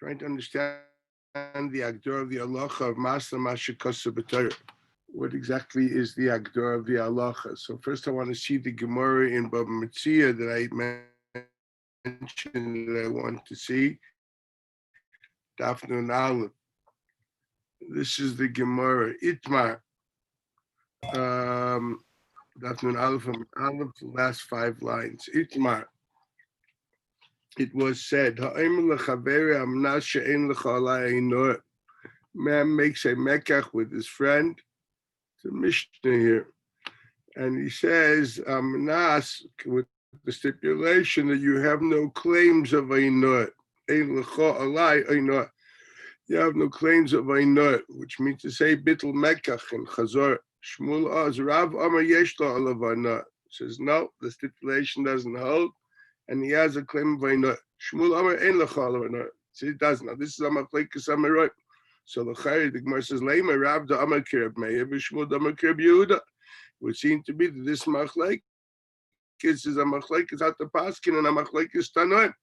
trying to understand the Agdor of the Halacha of Masna Mashikosa B'Torah. What exactly is the Agdor of the Halacha? So first I want to see the Gemara in Baba Metzia that I mentioned that I want to see. Daf Nun Aleph. This is the Gemara. Itmar. Daf Nun Aleph from Aleph, the last 5 lines. Itmar. It was said, man makes a mekach with his friend. It's a Mishnah here. And he says, Nas, with the stipulation that you have no claims of Einot. You have no claims of Einot, which means to say, Bittel Mekach and Chazor. Shmuel Oz, Rav Amar Yesh Lo Alav Einot. Says, no, the stipulation doesn't hold. And he has a claim of Einot. Shmuel Amar Ein L'chal Einot. So he does not. This is Amachlekes Amarot. So the Chayr, the Gemara says, Leima Rav da Amar Kirab Meir, Shmuel da Amar Kirab Yehuda. It would seem to be that this Machlekes is a Machlekes out the Paskin and a Machlekes Tanoim.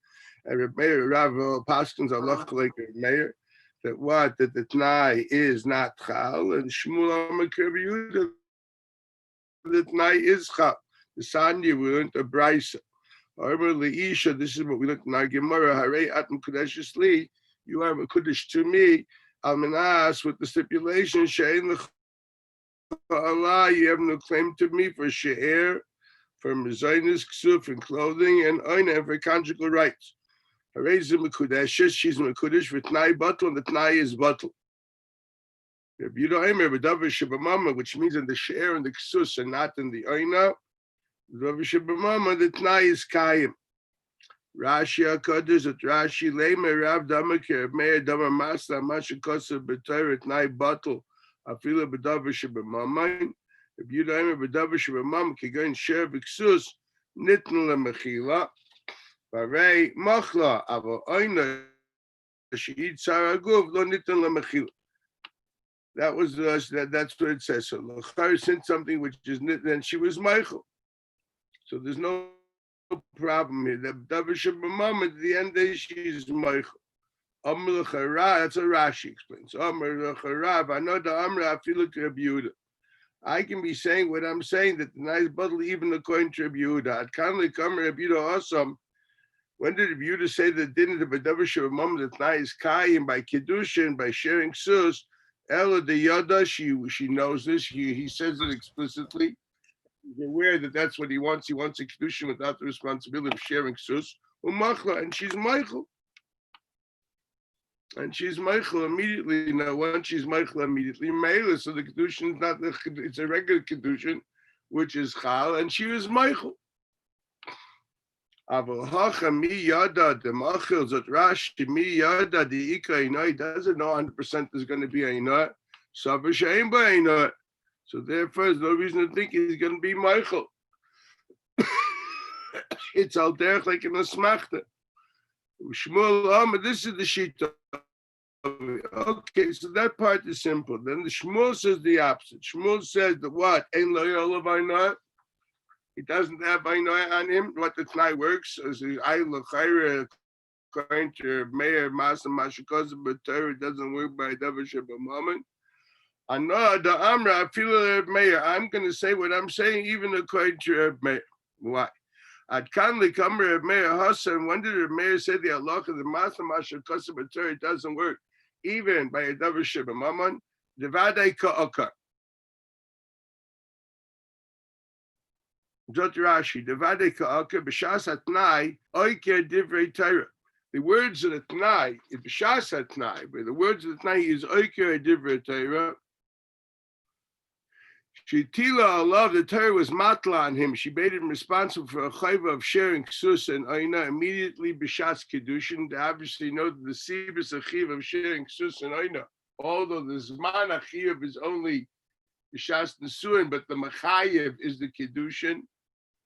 And Reb Meir, Rav Paskins Allah Chalek Reb Meir, that what? That the Tnai is not Chal, and Shmuel Amar Kirab Yehuda, the Tnai is Chal. The Sanya, we learned a Brisa. However, Leisha, this is what we looked in our Gemara. Harei Atam Kodeshes Li, you are a Kodesh to me. Almanas with the stipulation, Shein Allah, you have no claim to me for she'er, for mezainis, ksuf, and clothing, and oina for conjugal rights. Harei Zimakudeshes, she's Makudesh for Tnai Batul, and the Tnai is Batul. If you don't remember, which means in the she'er and the ksus, and not in the oina. The Tnai is Kayim. Rashi HaKodesh at Rashi Lemer Rav Damakir Meir Damar Masla Mashikosa B'Torah Tnai Batul Afila B'Davar Sheb'Mamayin. If you don't remember B'Davar Sheb'Mamayin, Kigain Sher B'Ksus Nitn LeMechila Varei Machla Avo Oina She'id Saraguv Lo Nitn LeMechila. That was that's what it says. So L'char sent something which is Nitn, and she was Michael. So there's no problem here. The Davish Mama at the end day she's Michael. Amr L'chara, that's what Rashi explains. Amr L'chara, I know the Amra Afilu Reb Yehuda. I can be saying what I'm saying, that the nice bottle even according to Reb Yehuda. At Kanli Kamer Reb Yehuda Awesome. When did Reb Yehuda say that didn't the Davish Mama that nice Kayim by Kiddushin, by sharing sus? Ella the Yada, she knows this. He says it explicitly. He's aware that that's what he wants. He wants a kedushin without the responsibility of sharing sus. And she's Michael. And she's Michael immediately. Now, once she's Michael immediately, Meila, so the kedushin is not it's a regular kedushin, which is Chal, and she was Michael. Aval hacha mi yada the machil zot Rashi mi yada the ika inai doesn't know 100% there's going to be a inai. Savar she'ein ba inai. So therefore, there's no reason to think he's going to be Michael. It's al derech like in a smachta. Shmuel, this is the shita. Okay, so that part is simple. Then the Shmuel says the opposite. Shmuel says that what? Ein lo yolav aynah. He doesn't have aynah on him. What the Tnai works is I l'chayre according to Meir Masa Mashikosa, but Torah doesn't work by Davar Sheb'Mamayin. I'm going to say what I'm saying, even according to Reb Meir. Why? At Kanli Kamer Reb Meir Hassan, when did Reb Meir say the halacha the Masna Mashikosa B'Torah doesn't work, even by a Davar Sheb'Mamayin? Devadei Ka'akar. Zot Rashi, Devadei Ka'akar b'shas hatnai oiker divrei Torah. The words of the Tnai, b'shas hatnai, but the words of the Tnai is oiker divrei Torah. Shitila Allah, the Torah was matla on him. She made him responsible for a chayva of sharing ksus and oina immediately b'shas kedushin. They obviously know that the sibus achiv of sharing ksus and oina, although the zman achiv is only b'shas nesuin, but the machayev is the kedushin,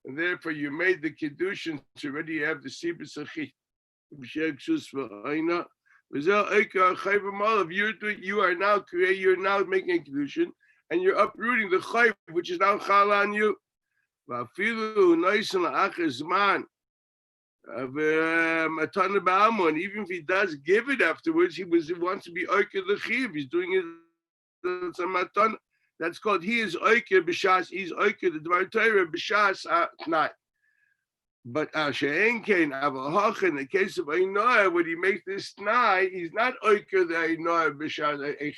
and therefore you made the kedushin to already have the sibus achiv of sharing ksus for oina. You are now creating, you're now making a kedushin. And you're uprooting the chayv, which is now chal on you. Matana Ba'amon, even if he does give it afterwards, he wants to be Oikir the Chiv. He's doing it as a Matana. That's called he is Oikir B'Shas, he's Oikir the Dvar Torah B'Shas Tnai. But She'en Kain Avahach, in the case of Einoah, when he makes this Tnai, he's not Oikir the Einoah B'Shas, a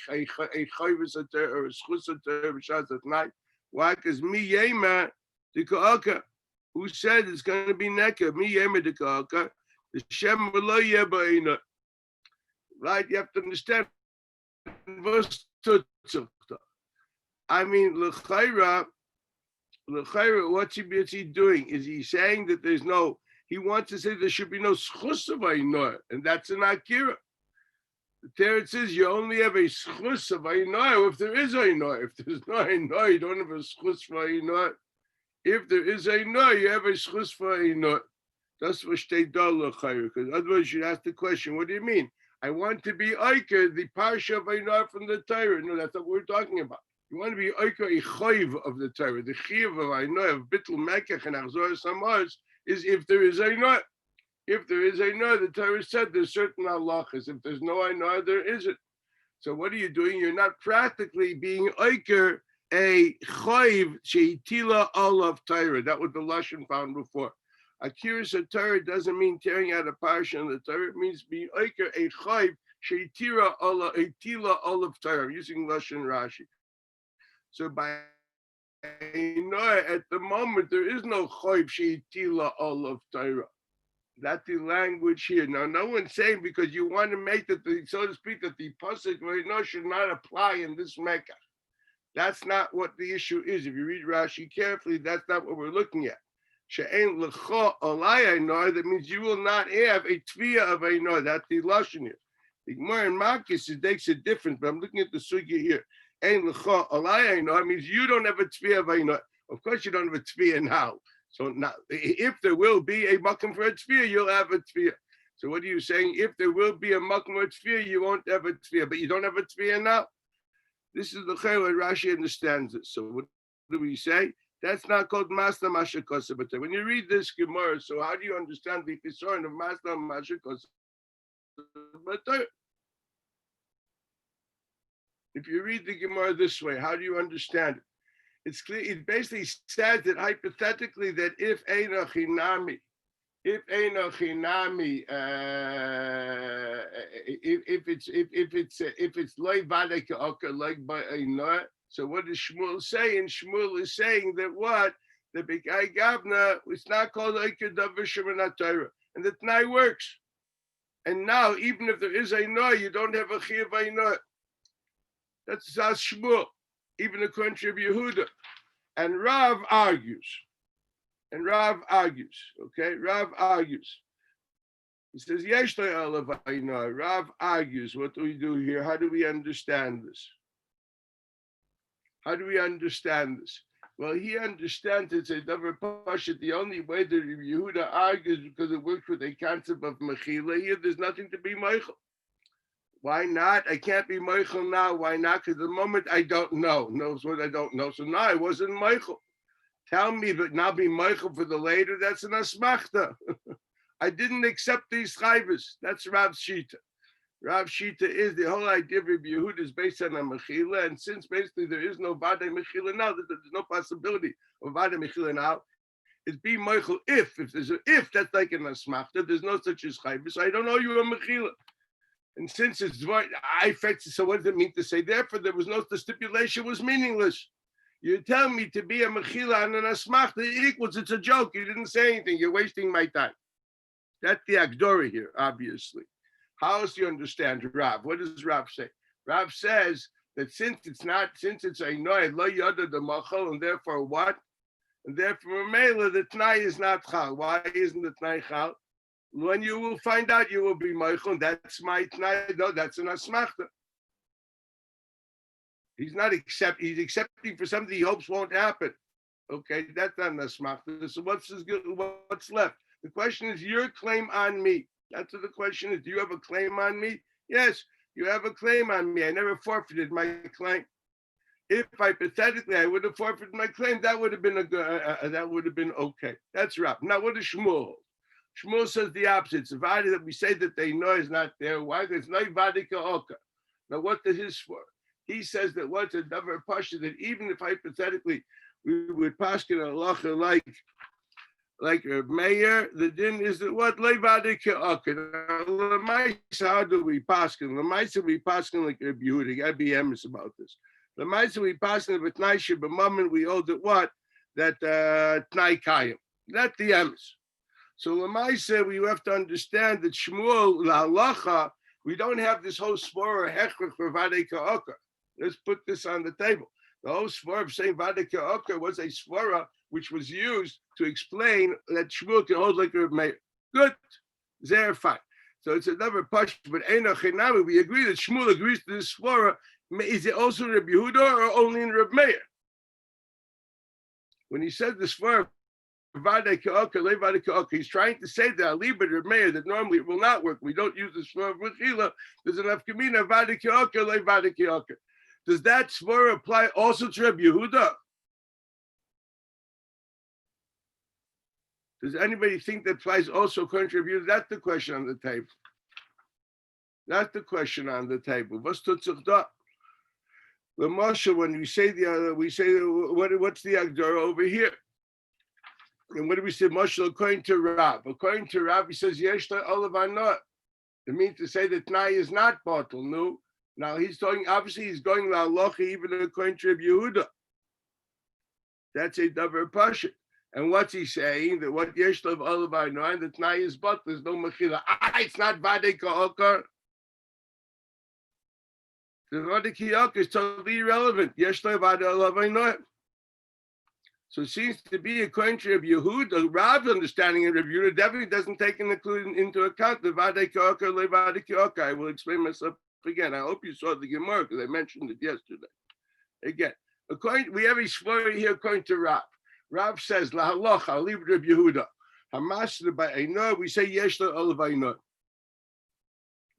Chayvus or a Schus B'Shas Tnai. Why? Because Mi Yema, the Ka'aka, who said it's going to be Neka, Mi Yema the Ka'aka, the Shem V'lo Yeba Einoah. Right? You have to understand. I mean, L'chaira, what's he doing? Is he saying that there's no, he wants to say there should be no schus of Einoah, and that's an Akira. The Torah says you only have a schus of Einoah if there is Einoah. If there's no Einoah, you don't have a schus for Einoah. If there is Einoah, you have a schus for Einoah. That's what state L'chaira, because otherwise you'd ask the question, what do you mean? I want to be Oikar, the parsha of Einoah from the Torah. No, that's not what we're talking about. You want to be Oikar, a Chayv of the Torah. The Chiv of Einoah, of Bittul Mekach and Achzor Samars, is if there is Einoah. If there is Einoah, the Torah said there's certain halachas. If there's no Einoah, there isn't. So what are you doing? You're not practically being Oikar, a Chayv, Sheitila Olav Torah. That was the Lashon found before. Akiras of Torah doesn't mean tearing out a parsha in the Torah. It means being Oikar, a Chayv, Sheitila Olav Torah. I'm using Lashon Rashi. So by Einoah, at the moment, there is no Choyv Sheitila Olav Torah. That's the language here. Now, no one's saying because you want to make that, so to speak, that the pasuk of Einoah should not apply in this Mecca. That's not what the issue is. If you read Rashi carefully, that's not what we're looking at. She'en l'cho olai Einoah, that means you will not have a tviyah of Einoah. That's the lashon here. The Gemara in Makis, it makes it different, but I'm looking at the sugya here. Ein l'cha alai Einoah means you don't have a tviyah of Einoah. Of course, you don't have a tviyah now. So now, if there will be a makom for a tviyah, you'll have a tviyah. So what are you saying? If there will be a makom for a tviyah, you won't have a tviyah, but you don't have a tviyah now. This is the chayla Rashi understands it. So what do we say? That's not called masna mashakos. But when you read this Gemara, so how do you understand the concern of masna mashakos? If you read the Gemara this way, how do you understand it? It's clear. It basically says that hypothetically that if Einoch Hinami, if it's loy vadek oker like by Einoah. So what is Shmuel saying? Shmuel is saying that what the B'kai Gavna, it's not called Oker Davar Shemanat Torah, and the Tnai works. And now, even if there is Einoah, you don't have a Chiyav Einoah. That's Shmuel, even according to Yehuda. And Rav argues. Okay? Rav argues. He says, Yesh Olav Einoah. Rav argues. What do we do here? How do we understand this? Well, he understands it's a Davar Pashat. The only way that Yehuda argues because it works with a concept of Mechila. Here, there's nothing to be Meichel. Why not? I can't be Meichel now. Why not? Because the moment I don't know. Knows what I don't know. So now I wasn't Meichel. Tell me, but now be Meichel for the later. That's an asmachta. I didn't accept these chayvus. That's Rav Shita. Rav Shita is the whole idea of Yehuda is based on a mechila, and since basically there is no vada mechila now, there's no possibility of vada mechila now. It's be Meichel if there's a if, that's like an asmachta. There's no such as chayvus. So I don't know you a mechila. And since it's I affect, so what does it mean to say? Therefore, the stipulation was meaningless. You tell me to be a mechila and an asmachta equals, it's a joke. You didn't say anything. You're wasting my time. That's the Agdora here, obviously. How else do you understand Rav? What does Rav say? Rav says that since it's Einoah, lo yada the machal, and therefore what? And therefore, Mela, the Tnai is not chal. Why isn't the Tnai chal? When you will find out, you will be Meichel. That's my Tnai. No, that's an asmachta. He's he's accepting for something he hopes won't happen. Okay, that's not an asmachta. So what's left? The question is your claim on me. That's what the question is. Do you have a claim on me? Yes, you have a claim on me. I never forfeited my claim. If hypothetically I would have forfeited my claim, that would have been okay. That's right. Now what does Shmuel hold? Shmuel says the opposite. It's a vadi that we say that they know is not there. Why? There's no vadi ka'oka. Now, what is his for? He says that what's a davar pasha that even if hypothetically we would paskin halacha like a mayor, the din is that what levadi ka'oka. How do we paskin? Lemaisa we paskin like a Yehuda. You gotta be emes about this. Lemaisa we paskin with naisha b'mammon. We hold it what that tnai kayim. Not the emes. So lemaisa we have to understand that Shmuel la halacha. We don't have this whole svara hechrich for vadi ka'oka. Let's put this on the table. The whole svara of saying vadi ka'oka was a svara which was used to explain that Shmuel can hold like a mayor. Good, they're fine. So it's another push, but Einachinami, we agree that Shmuel agrees to this svara. Is it also in Rabbi Yehuda or only in Rabbi Meir? When he said this svara, he's trying to say that Aliba Rabbi Meir that normally it will not work. We don't use the svara of Mechila. There's enough kamina vadi ka'oka levadi ka'oka. Does that svara apply also to Rabbi Yehuda? Does anybody think that applies also according to Rabbi Yehuda? That's the question on the table. That's the question on the table. What's the Moshe, when we say the other, we say what's the Agdara over here? And what do we say? Moshe according to Rav. According to Rav, he says Yeshla Olav. It means to say that Tnai is not bottle. No. Now he's talking. Obviously, he's going la halacha even according to Rabbi Yehuda. That's a davar pasha. And what's he saying? That what Yeshlav Olav and the Tnai is bottle. There's no mechila. It's not vade ka'okar. The vade ka'okar is totally irrelevant. Yeshlav vade Olav. So it seems to be according to Rabbi Yehuda, Rav's understanding of Rabbi Yehuda definitely doesn't take into account the vade ka'okar le vade ka'okar. I will explain myself again. I hope you saw the Gemara because I mentioned it yesterday. Again, we have a svara here according to Rav. Rav says la halacha. I'll leave it to Rabbi Yehuda. Hamasda by Einor. We say yeshla olav Einor.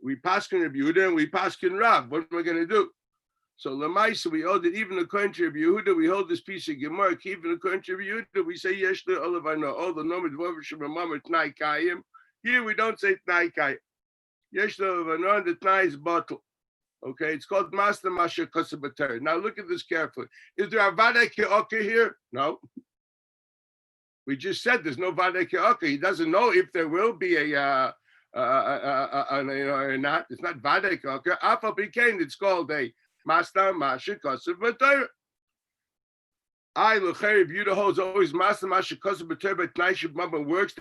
We paskin Rabbi Yehuda and we paskin Rav. What am I going to do? So lemaisa we hold it even according to Rabbi Yehuda. We hold this piece of Gemara. Even according to Rabbi Yehuda, we say yeshla olav Einor. All the nomad v'ovashim mamar tnai kayim. Here we don't say tnai kayim. Yeshla olav Einor. The tnai is bottle. Okay, it's called Master Masha Kosabater. Now look at this carefully. Is there a vade ke'oka here? No. We just said there's no vade ke'oka. He doesn't know if there will be a or not. It's not vade ke'oka. Afal Bikain, it's called a Master Masha Kosabater. I L'cheri Yehuda holds always Master Masha Kosabater, but Tnaishib Mama works.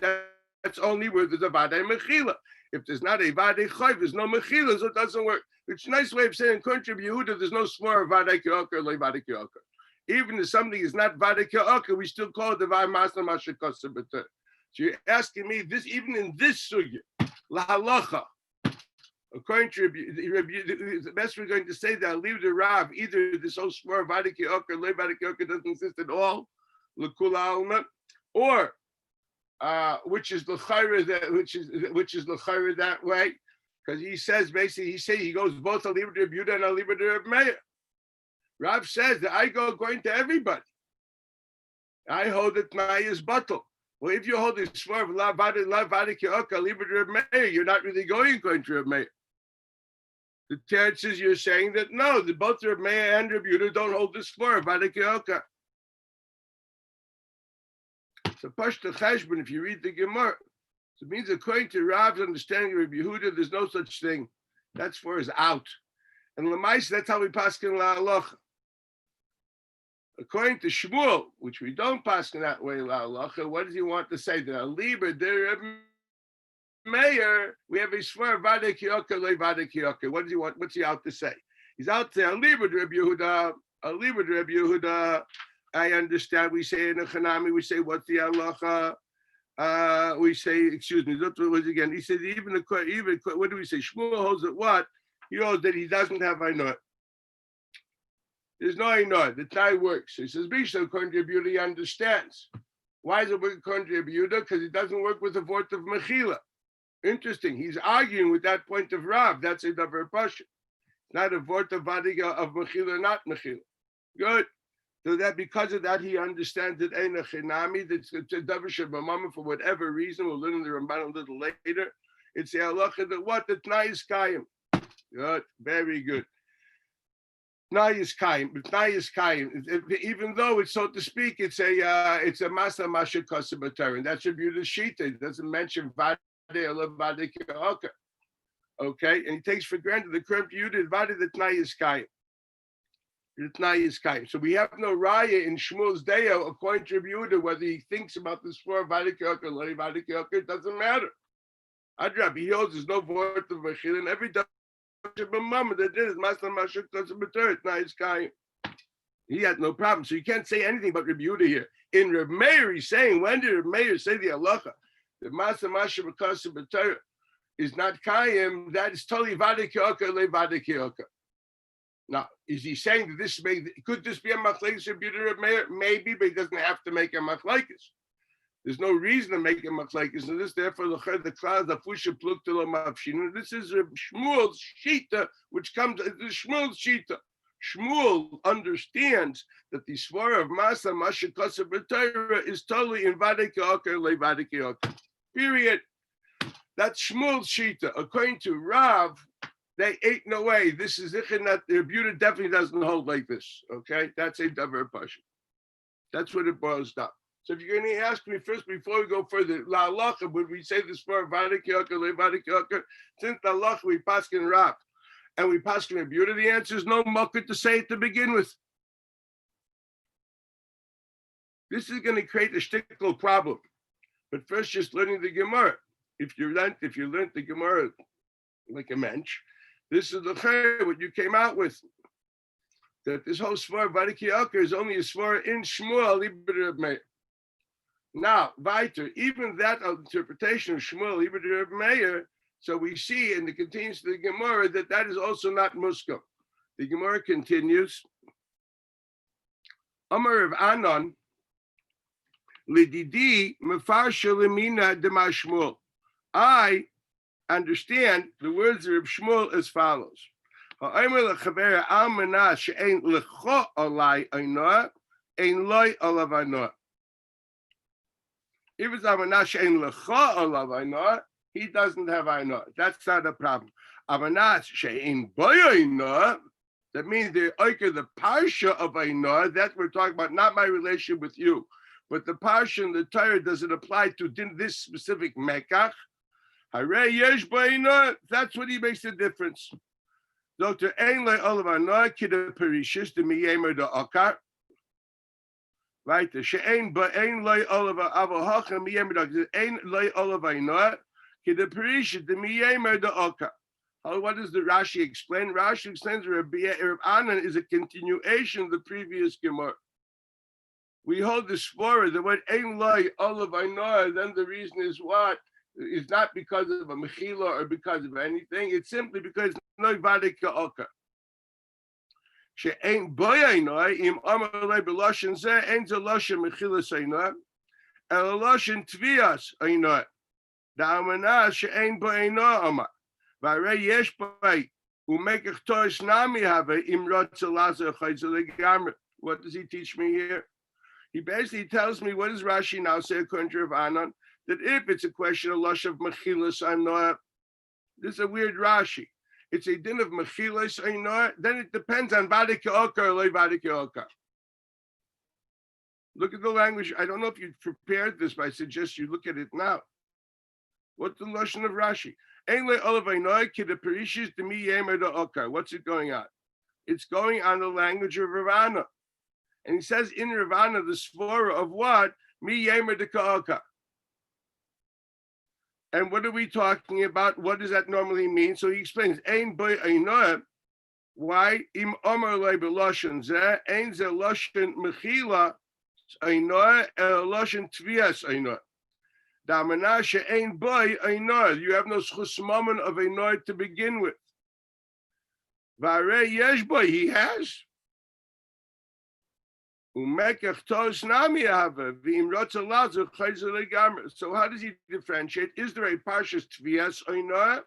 That's only where there's a vade mechila. If there's not a vade chayv, there's no mechila, so it doesn't work. It's a nice way of saying, according to Yehuda, there's no svara vade ke'oka or le vade ke'oka. Even if something is not vade ke'oka, we still call it the vade masna masha kosabater. So you're asking me this, even in this sugya, la halacha. According to the best we're going to say that I'll leave the Rav, either this whole svara vade ke'oka or le vade ke'oka doesn't exist at all, l'kula alma, or which is l'chayra that way. Because he says basically, he goes both a libra to Yehuda and a libra to Rabbi Meir. Rav says that I go according to everybody. I hold that Tnai is bottle. Well, if you hold the svara of la vade ke'oka libra to Rabbi Meir, you're not really going according to Rabbi Meir. The teretz is you're saying that no, both Rabbi Meir and Rabbi Yehuda don't hold the svara vade ke'oka. So pashta cheshbon, if you read the Gemara. So it means according to Rav's understanding of Rabbi Yehuda, there's no such thing. That svara is out. And Lamaisa, that's how we paskin la halacha. According to Shmuel, which we don't paskin that way la halacha, what does he want to say? That a liber de Rabbi Meir, we have a svara vade ke'oka le vade ke'oka. What does he want? What's he out to say? He's out to say a liber de Rabbi Yehuda, a liber de Rabbi Yehuda. I understand. We say in a chanami, we say what's the halacha? We say, excuse me, that's what was again. He said, even what do we say? Shmuel holds that what? He holds that he doesn't have Einor. There's no Einor. The tie works. So he says, Bisha, according to Yehuda, he understands. Why does it work according to Yehuda? Because it doesn't work with the vort of Mechila. Interesting. He's arguing with that point of Rav. That's a davar pasha. Not a vort of Vadiga of Mechila, not Mechila. Good. So that because of that, he understands that Ein Chinami, that's a davar shebamama for whatever reason. We'll learn in the Ramban a little later. It's a halacha that what? The Tnai is Kayim. Good, very good. Tnai is Kayim. Even though it's, so to speak, it's a Masa Masha Kosabatar. And that's a beautiful Shita. It doesn't mention Vade or Vade Keoka. Okay, and he takes for granted the current Yudah Vade the Tnai is Kayim. The Tnai is Kayim. So we have no raya in Shmuel's Deo according to Yehuda whether he thinks about this for Vade Keoka or Vade Keoka. It doesn't matter. Adrab, he holds there's no void of Mechil, and every Mama that did is Master Mashuk doesn't return. Tnai is Kayim. He had no problem. So you can't say anything but Rabbi Yehuda here. In Reb Meir, he's saying, when did Reb Meir say the halacha? The Master Mashuk is not Kayim, that is totally Vade Keoka le Vade Keoka. Now, is he saying that this could this be a machlekes Reb Yehuda Reb Meir? Maybe, but he doesn't have to make a machlekes. There's no reason to make a machlekes. So this, therefore, the cloud, the fusha pluk to mafshin. This is Shmuel's shita, which comes as Shmuel's shita. Shmuel understands that the svara of Masa Masha Kosa B'Torah is totally in Vade Keoka le Vade Keoka. Period. That's Shmuel's shita. According to Rav, they ate no way. This is that their beauty definitely doesn't hold like this. Okay, that's a davar pasha. That's what it boils down. So if you're going to ask me first before we go further, la halacha, would we say this for Vade Keoka le Vade Keoka? Since la halacha we paskin Rav and we paskin a beauty, the answer is no mucker to say it to begin with. This is going to create a shtickle problem. But first, just learning the Gemara. If you learned the Gemara like a mensch, this is the chayr what you came out with. That this whole svara Vade Keoka is only a svara in Shmuel Ibn Reb Meir. Now, weiter, even that interpretation of Shmuel Ibn Reb Meir, so we see in the continues to the Gemara that is also not muskam. The Gemara continues. Amar of Anon, Lididi Mefarsha Lemina Dema Shmuel. I understand the words of Shmuel as follows. If it's Amanah she'ein lecha olav ainah, he doesn't have ainah. That's not a problem. Amanah she'ein boy ainah, that means the parsha of ainah, that we're talking about, not my relationship with you, but the parsha in the Torah, does it apply to this specific mekach? That's what he makes the difference. Dr. Einle Olav Kida Perishis, the Miyemer the Akar. Right, the She'ain Ba'ain Lay Olav Avohacha Miyemer the Ain Lay Olav Ainot, Kida Perishis, the Miyemer the Akar. What does the Rashi explain? Rashi explains Reb Anan is a continuation of the previous Gemara. We hold the svara, the word Ein Lay Olav Ainot, then the reason is what? It's not because of a mechila or because of anything. It's simply because no Vade Keoka. She ain't boyaynoi im amalei beloshin ze ain't a loshin mechila seinoi and a loshin tvias ainoi. Da amana she ain't boyaynoi amar. Vare yesh bay umekach tois nami have im rotzelazer chayzele. What does he teach me here? He basically tells me, what does Rashi now say according to Rav Anan? That if it's a question of lush of mechilas anoah, this is a weird Rashi. It's a din of mechilas anoah, then it depends on Vade Keoka or le Vade Keoka. Look at the language. I don't know if you prepared this, but I suggest you look at it now. What's the lashon of Rashi? What's it going on? It's going on the language of Ravana. And he says in Ravana the svara of what? Mi yemer de Keoka. And what are we talking about? What does that normally mean? So he explains, Ein boy einoah. Why? Im omer le beloshen zeh, ein ze loshen mechila einoah, el loshen tvias einoah. Da menashe ein boy einoah. You have no schus moment of einoah to begin with. Vare yesh boy, he has. So how does he differentiate? Is there a parshas tvias oinoah,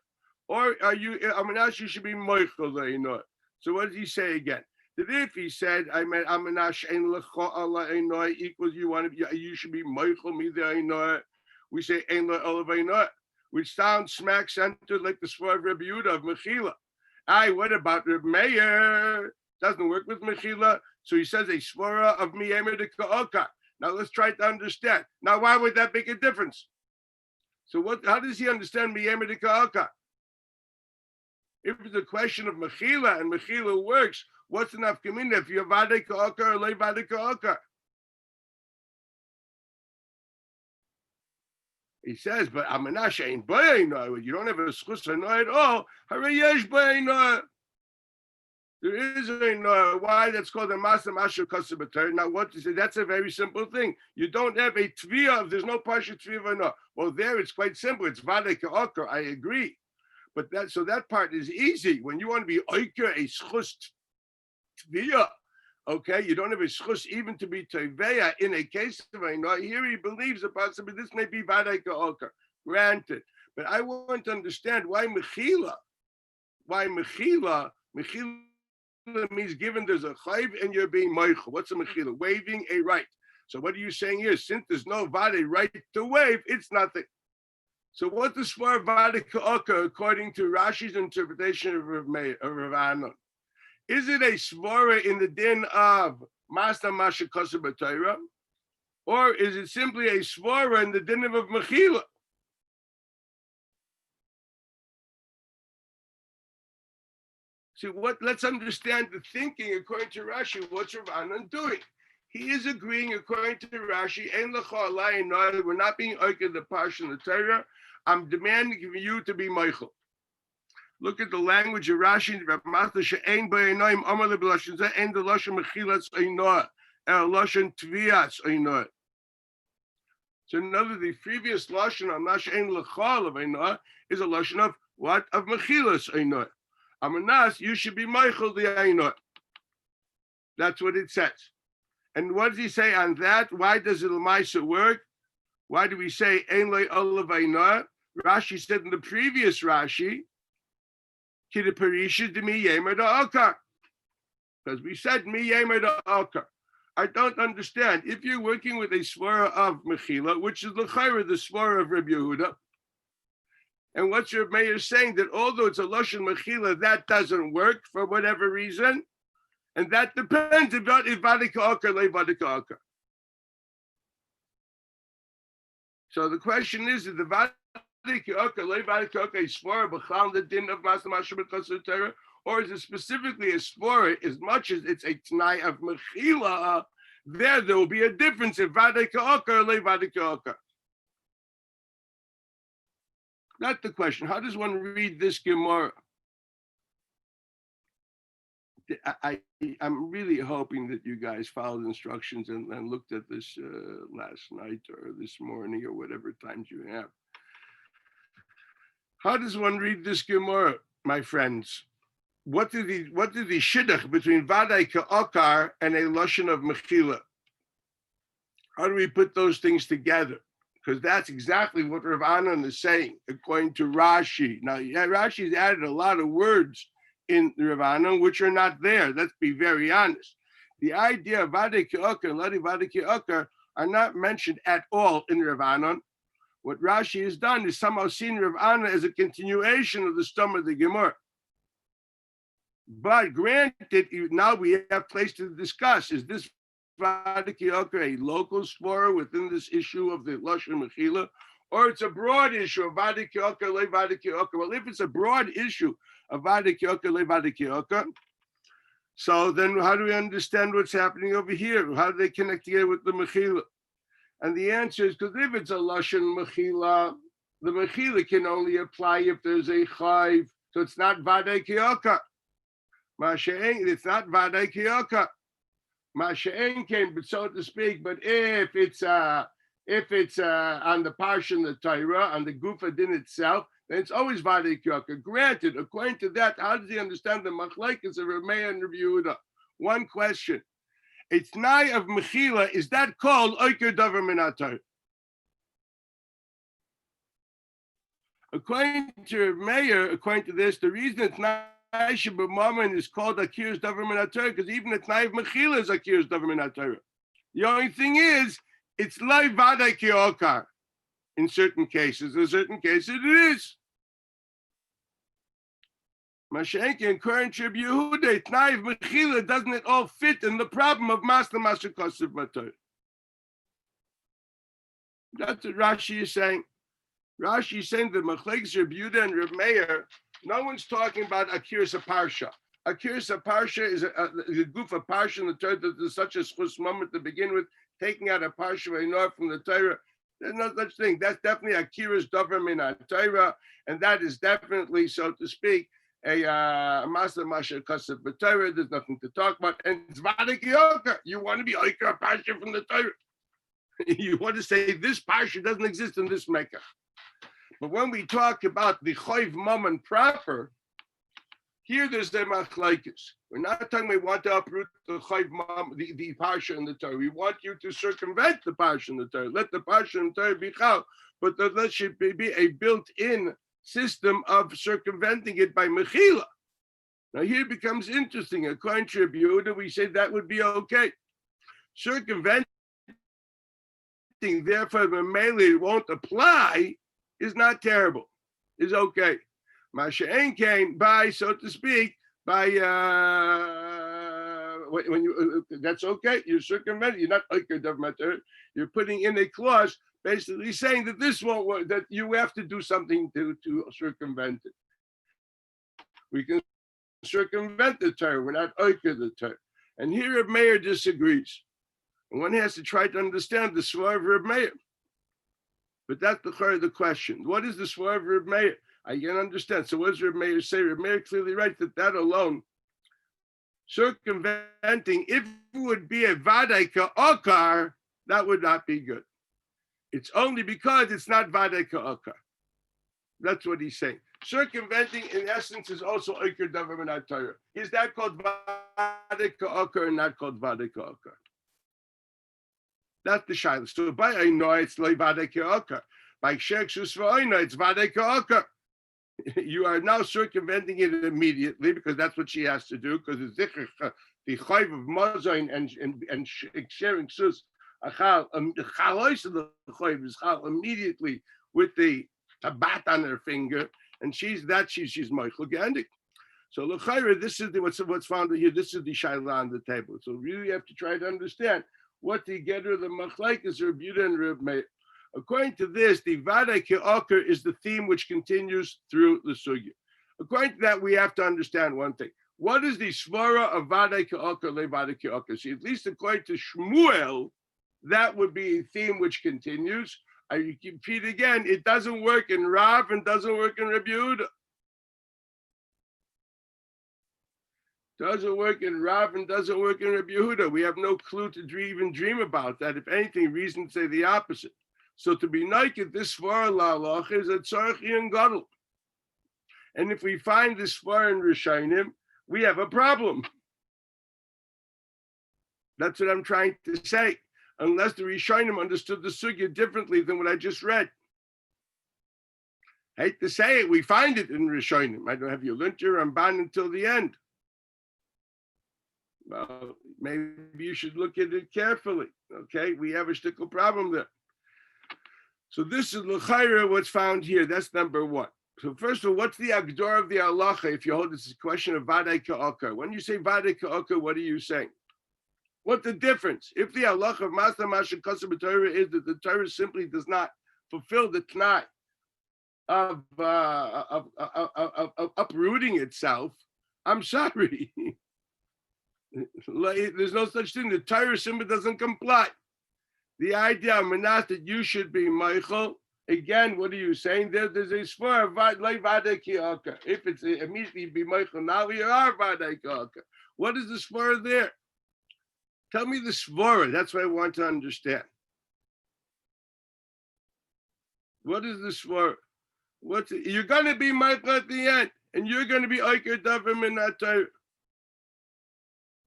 or are you? You should be moichel oinoah. So what does he say again? That if he said, I meant Amanash ein lecha Allah einoi equals you should be Michael me the einoi. We say ein le olav einoi, which sounds smack centered like the Svar of Rabbi Yehuda of Mechila. What about Reb Meir? Doesn't work with Mechila. So he says a svara of miyemer de ka'oka. Now let's try to understand. Now why would that make a difference? So how does he understand miyemer de ka'oka? If it's a question of Mechila and Mechila works, what's enough kamina if you're vade ka'oka or lay vade ka'oka? He says, but Amanash ain't bayino. You don't have a schus at all. Harayesh bayino. There is a why that's called a masa masha kasabatar. Now, what is it? That's a very simple thing. You don't have a tviyah. There's no pasha tviyah no. Well, there it's quite simple. It's vade ka'oker. I agree, but that part is easy. When you want to be oiker a schus tviyah, okay, you don't have a schus even to be teveya in a case of a no. Here he believes about something. This may be vade ka'oker. Granted, but I want to understand why mechila. Mechila means given there's a chayv and you're being moichel. What's a mechila? Waiving a right. So what are you saying here? Since there's no vade right to waive, it's nothing. So what does svar vade ka'oka according to Rashi's interpretation of Rav Anon? Is it a svara in the din of Masna Masha Kosa B'Torah, or is it simply a svara in the din of mechila? See, let's understand the thinking according to Rashi. What's Rav Anon doing? He is agreeing according to Rashi. We're not being oiked the parsha in the Torah. I'm demanding from you to be Michael. Look at the language of Rashi. So in other words, the previous lashon of Nash Ein L'chal of Einoah is a lashon of what? Of Mechilas Einoah. Amanas, you should be Michael the Einoah. That's what it says. And what does he say on that? Why does it L'maisa work? Why do we say Ein Lo Olav Einoah? Rashi said in the previous Rashi, Kida Parisha de mi yemer da okar. Because we said mi yemer da okar. I don't understand. If you're working with a svara of Mechila, which is l'chayra the svara of Rabbi Yehuda, and what's your mayor saying that although it's a lashon Mechila, that doesn't work for whatever reason, and that depends if vadika okar le vadika okar. So the question is the vadika okar le vadika okar is svara b'chal the din of Masna Masha B'Chasar Torah, or is it specifically a svara as much as it's a t'nai of Mechila? There will be a difference if vadika okar or le vadika okar. That's the question. How does one read this Gemara? I'm really hoping that you guys followed instructions and looked at this last night or this morning or whatever times you have. How does one read this Gemara, my friends? What did the shidduch between Vadai Ka'okar and a lashon of Mechila? How do we put those things together? Because that's exactly what Rav Anon is saying, according to Rashi. Now, Rashi's added a lot of words in Rav Anon which are not there. Let's be very honest. The idea of Vadai Ka'okar and Ladi Vadai Ka'okar are not mentioned at all in Rav Anon. What Rashi has done is somehow seen Rav Anon as a continuation of the stum of the Gemara. But granted, now we have place to discuss. Is this Vadai Ka'okar a local svara within this issue of the lashon Mechila, or it's a broad issue of Vadai Ka'okar le Vadai Ka'okar? Well, if it's a broad issue of Vadai Ka'okar le Vadai Ka'okar, so then how do we understand what's happening over here? How do they connect together with the Mechila? And the answer is because if it's a lashon Mechila, the Mechila can only apply if there's a chayv. So it's not Vadai Ka'okar. It's not Vadai Ka'okar. Masha'en came, but so to speak. But if it's on the parsha, the Torah, on the Gufa din itself, then it's always Vadai Ka'okar. Granted, according to that, how does he understand the machlekes of Rav Meir and Rav Yehuda? One question: a t'nai of Mechila, is that called Oiker Davar Min HaTorah? According to Rav Meir, according to this, the reason it's not Paisha b'mammon is called Akiras Davar Min HaTorah because even the Tnai of Mechila is Akiras Davar Min HaTorah. The only thing is, it's Lai Vadai Ki'okar in certain cases. In certain cases, it is. Mashenki and current Reb Yehuda, Tnai of Mechila, doesn't it all fit in the problem of Masna Masha Kosev Matorah? That's what Rashi is saying. Rashi is saying that Machlekes Reb Yehuda and Reb Meir, no one's talking about Akiras Parsha. Akiras Parsha is a goof of Parsha in the Torah that there's such a schus moment to begin with, taking out a Parsha from the Torah. There's no such thing. That's definitely Akiras Davar Min HaTorah, and that is definitely, so to speak, a Master Masha Kosev B'Torah. There's nothing to talk about. And it's Vadik Yoker. You want to be Oikar Parsha from the Torah. You want to say this Parsha doesn't exist in this Mecca. But when we talk about the Choiv Mammon proper, here there's the Machlekes. We're not talking we want to uproot the Choiv Mammon, the Parsha in the Torah. We want you to circumvent the Parsha in the Torah. Let the Parsha in the Torah be Chal, but there should be a built-in system of circumventing it by Mechila. Now here it becomes interesting. According to Reb Yehuda, we say that would be okay. Circumventing, therefore, the Mele won't apply, is not terrible, is okay. Masha Ein came by, so to speak, by when you that's okay. You're circumventing. You're not you're putting in a clause basically saying that this won't work. That you have to do something to circumvent it. We can circumvent the Torah. We're not oiker the Torah. And here Reb Meir disagrees. And one has to try to understand the svar of Reb Meir. But that's the question. What is the svar of Reb Meir? I can understand. So what does Reb Meir say? Reb Meir clearly writes that alone, circumventing, if it would be a vadai ka'okar, that would not be good. It's only because it's not vadai ka'okar. That's what he's saying. Circumventing, in essence, is also oiker davar min HaTorah. Is that called vadai ka'okar or not called vadai ka'okar? That's the shayla. So by Eino, it's loy vadei ka'okar. By Shekshus v'Eino, it's vadei ka'okar. You are now circumventing it immediately because that's what she has to do, because it's the chayv of mazayin and sharing sus achal chalois of the chayv is chal immediately with the tabat on her finger, and she's Michael Gandik. So l'chayra, this is what's found here. This is the shayla on the table. So really, you have to try to understand what the getter of the machlekes Reb Yehuda and Reb Meir. According to this, the vadai ke'okar is the theme which continues through the sugya. According to that, we have to understand one thing. What is the svara of vadai ke'okar le vadai ke'okar? See, at least according to Shmuel, that would be a theme which continues. I repeat again, it doesn't work in Rav and doesn't work in Reb Yehuda. Doesn't work in Rav and doesn't work in Reb Yehuda. We have no clue to even dream about that. If anything, reason to say the opposite. So to be naked, this svara la'alach is a tzarech and gadol. And if we find this svara in Rishonim, we have a problem. That's what I'm trying to say. Unless the Rishonim understood the sugya differently than what I just read. I hate to say it, we find it in Rishonim. I don't have you learned your Ramban until the end. Well, maybe you should look at it carefully. Okay, we have a shtickle problem there. So this is l'chayra what's found here. That's number one. So first of all, what's the agdor of the halacha if you hold this question of vadai ka'okar? When you say vadai ka'okar, what are you saying? What's the difference? If the halacha of Masna Masha Kosev B'Torah is that the Torah simply does not fulfill the t'nai of uprooting itself, I'm sorry. There's no such thing. The Torah simply doesn't comply. The idea of Manas that you should be Michael, again, what are you saying? There's a svara like vadei ka'okar. If it's immediately be Michael, now we are vadei ka'okar. What is the svara there? Tell me the svara. That's what I want to understand. What is the svara? You're going to be Michael at the end, and you're going to be oiker davar min HaTorah.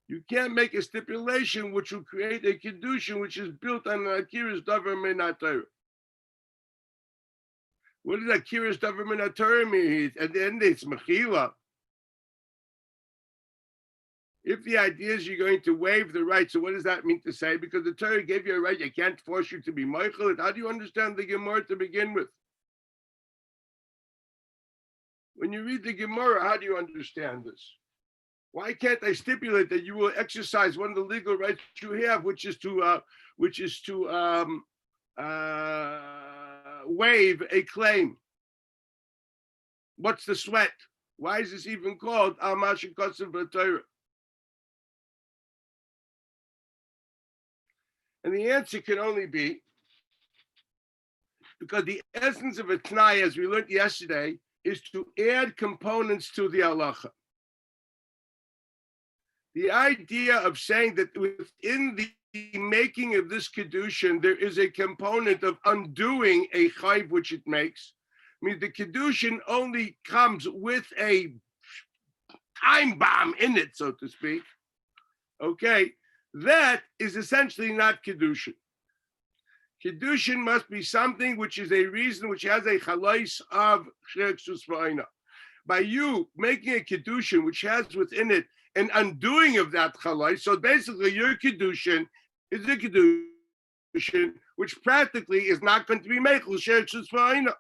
You can't make a stipulation which will create a kedushin which is built on an akiras davar min HaTorah. What does akiras davar min HaTorah mean? At the end, it's mechila. If the idea is you're going to waive the right, so what does that mean to say? Because the Torah gave you a right, I can't force you to be Michael. How do you understand the Gemara to begin with? When you read the Gemara, how do you understand this? Why can't I stipulate that you will exercise one of the legal rights you have, which is to waive a claim? What's the sweat? Why is this even called Al Masha Kosev B'Torah? And the answer can only be because the essence of a T'nai, as we learned yesterday, is to add components to the halacha. The idea of saying that within the making of this kedushin, there is a component of undoing a chayv which it makes. I mean, the kedushin only comes with a time bomb in it, so to speak. Okay, that is essentially not kedushin. Kedushin must be something which is a reason, which has a chalais of sheksus v'ayna. By you making a kedushin which has within it an undoing of that chalais, so basically your kedushin is a kedushin which practically is not going to be meichel sheksus v'ayna.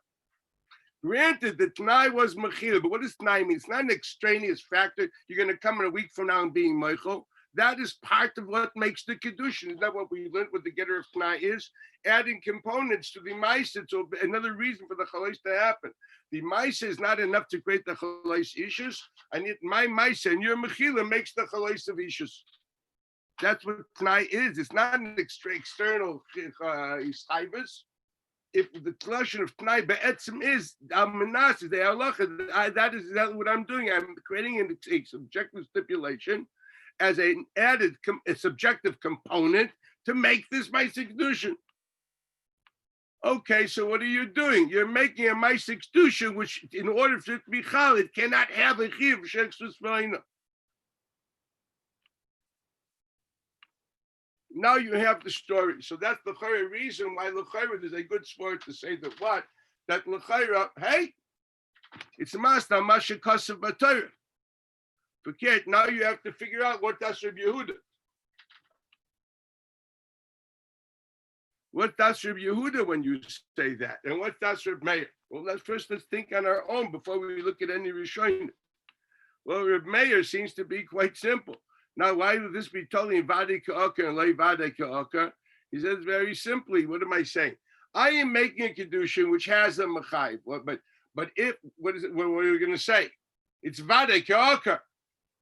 Granted, the T'nai was mechila, but what does T'nai mean? It's not an extraneous factor. You're going to come in a week from now and being meichel. That is part of what makes the kedushin. Is that what we learned? What the getter of T'nai is? Adding components to the ma'aseh. So another reason for the chalais to happen. The ma'aseh is not enough to create the chalais issues. I need my ma'aseh, and your mechila makes the chalais of issues. That's what T'nai is. It's not an external ischaivus. If the collection of T'nai be'etzim is al-manas, the halacha, that is exactly what I'm doing. I'm creating a subjective stipulation as an added a subjective component to make this ma'aseh kedushin. Okay, so what are you doing? You're making a ma'aseh kedushin, which, in order for it to be chal, it cannot have a chiv sheksus v'ayna. Now you have the story. So that's the chayra reason why l'chayra there's a good sport to say that what? That l'chayra, hey, it's a master masha kasev b'Torah. Forget, now you have to figure out what that's Reb Yehuda. What that's Reb Yehuda when you say that? And what that's Reb Meir? Well, let's think on our own before we look at any Rishonim. Well, Reb Meir seems to be quite simple. Now, why would this be totally vade ka'aka and lay vade ka'aka? He says very simply, what am I saying? I am making a kedushin which has a mechayv. But if, what is it? What are we going to say? It's vade ka'aka.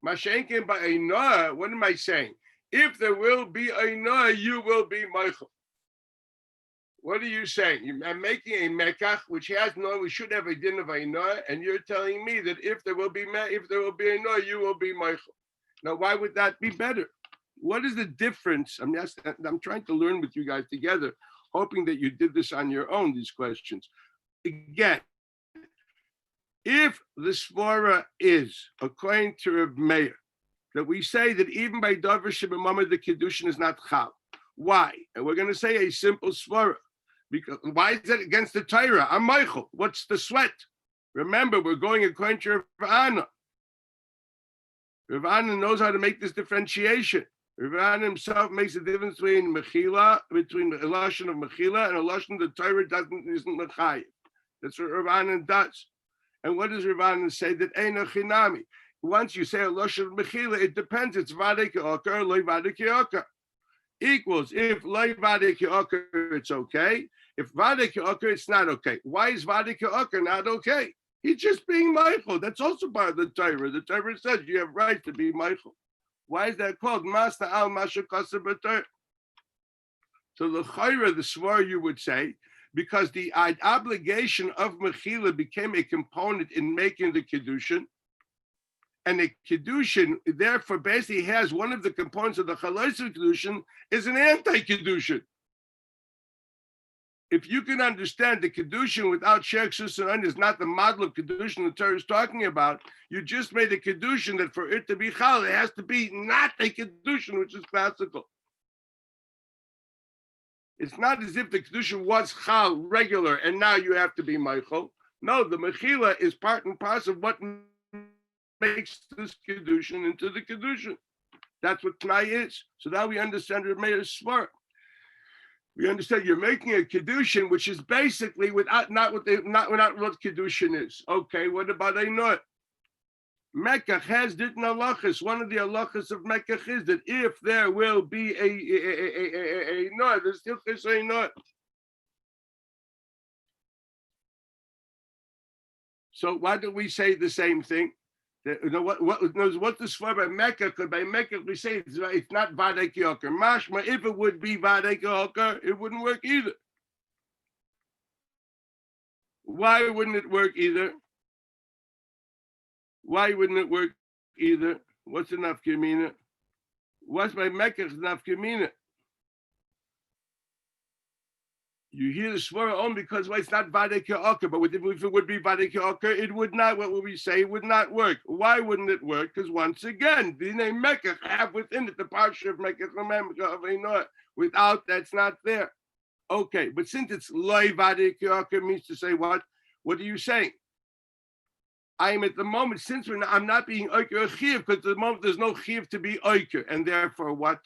Mashenkin by Einoah, what am I saying? If there will be Einoah, you will be Michael. What are you saying? I'm making a mekach which has no, we should have a din of Einoah, and you're telling me that if there will be Einoah, you will be Michael. Now, why would that be better? What is the difference? I'm trying to learn with you guys together, hoping that you did this on your own, these questions. Again, if the svara is, according to Rav Meir, that we say that even by davar sheb'mamad the kedushin is not chal. Why? And we're going to say a simple svara. Because why is that against the Torah? I'm Michael. What's the sweat? Remember, we're going according to Rav Anna. Rav Anna knows how to make this differentiation. Rav Anna himself makes a difference between mechila, between a lashon of mechila and a lashon the Torah isn't mechayiv. That's what Rav Anna does. And what does Rav Anna say? That eino chinami. Once you say a lashon of mechila, it depends. It's vade ke'oker or loy vade ke'oker. Equals if loy vade ke'oker, it's okay. If vade ke'oker, it's not okay. Why is vade ke'oker not okay? He's just being Michael. That's also part of the Torah. The Torah says you have right to be Michael. Why is that called Master Al Masha Kaser B'Torah? So the Chayra, the Svar, you would say, because the obligation of Mechila became a component in making the Kedushin, and the Kedushin, therefore, basically has one of the components of the Chalais of Kedushin is an anti-Kedushin. If you can understand the Kedushin without Sheksus and is not the model of Kedushin the Torah is talking about, you just made a Kedushin that for it to be Chal, it has to be not a Kedushin, which is classical. It's not as if the Kedushin was Chal, regular, and now you have to be Michael. No, the Mechila is part and parcel of what makes this Kedushin into the Kedushin. That's what Tnai is. So now we understand Rav Meir's svara. We understand you're making a kedushin, which is basically not what kedushin is. Okay, what about Einor? Mekach has dit halachas. One of the halachas of Mekach is that if there will be a Einor, there's still Einor. So why don't we say the same thing? That, what the svara by Mecca? Because by Mecca we say it's not vadek yoker. Mashma, if it would be vadek yoker, it wouldn't work either. Why wouldn't it work either? Why wouldn't it work either? What's the nafkamina? What's by Mecca's nafkamina? You hear the svara on because it's not vadek yoker, but if it would be vadek yoker, it would not. What would we say? It would not work. Why wouldn't it work? Because once again, the name Mecca have within it the parsha of Mecca of Einor. Without that's not there. Okay, but since it's loy vadek yoker means to say what? What are you saying? I am at the moment, since I'm not being oiker or chiv, because at the moment there's no chiv to be oiker, and therefore what?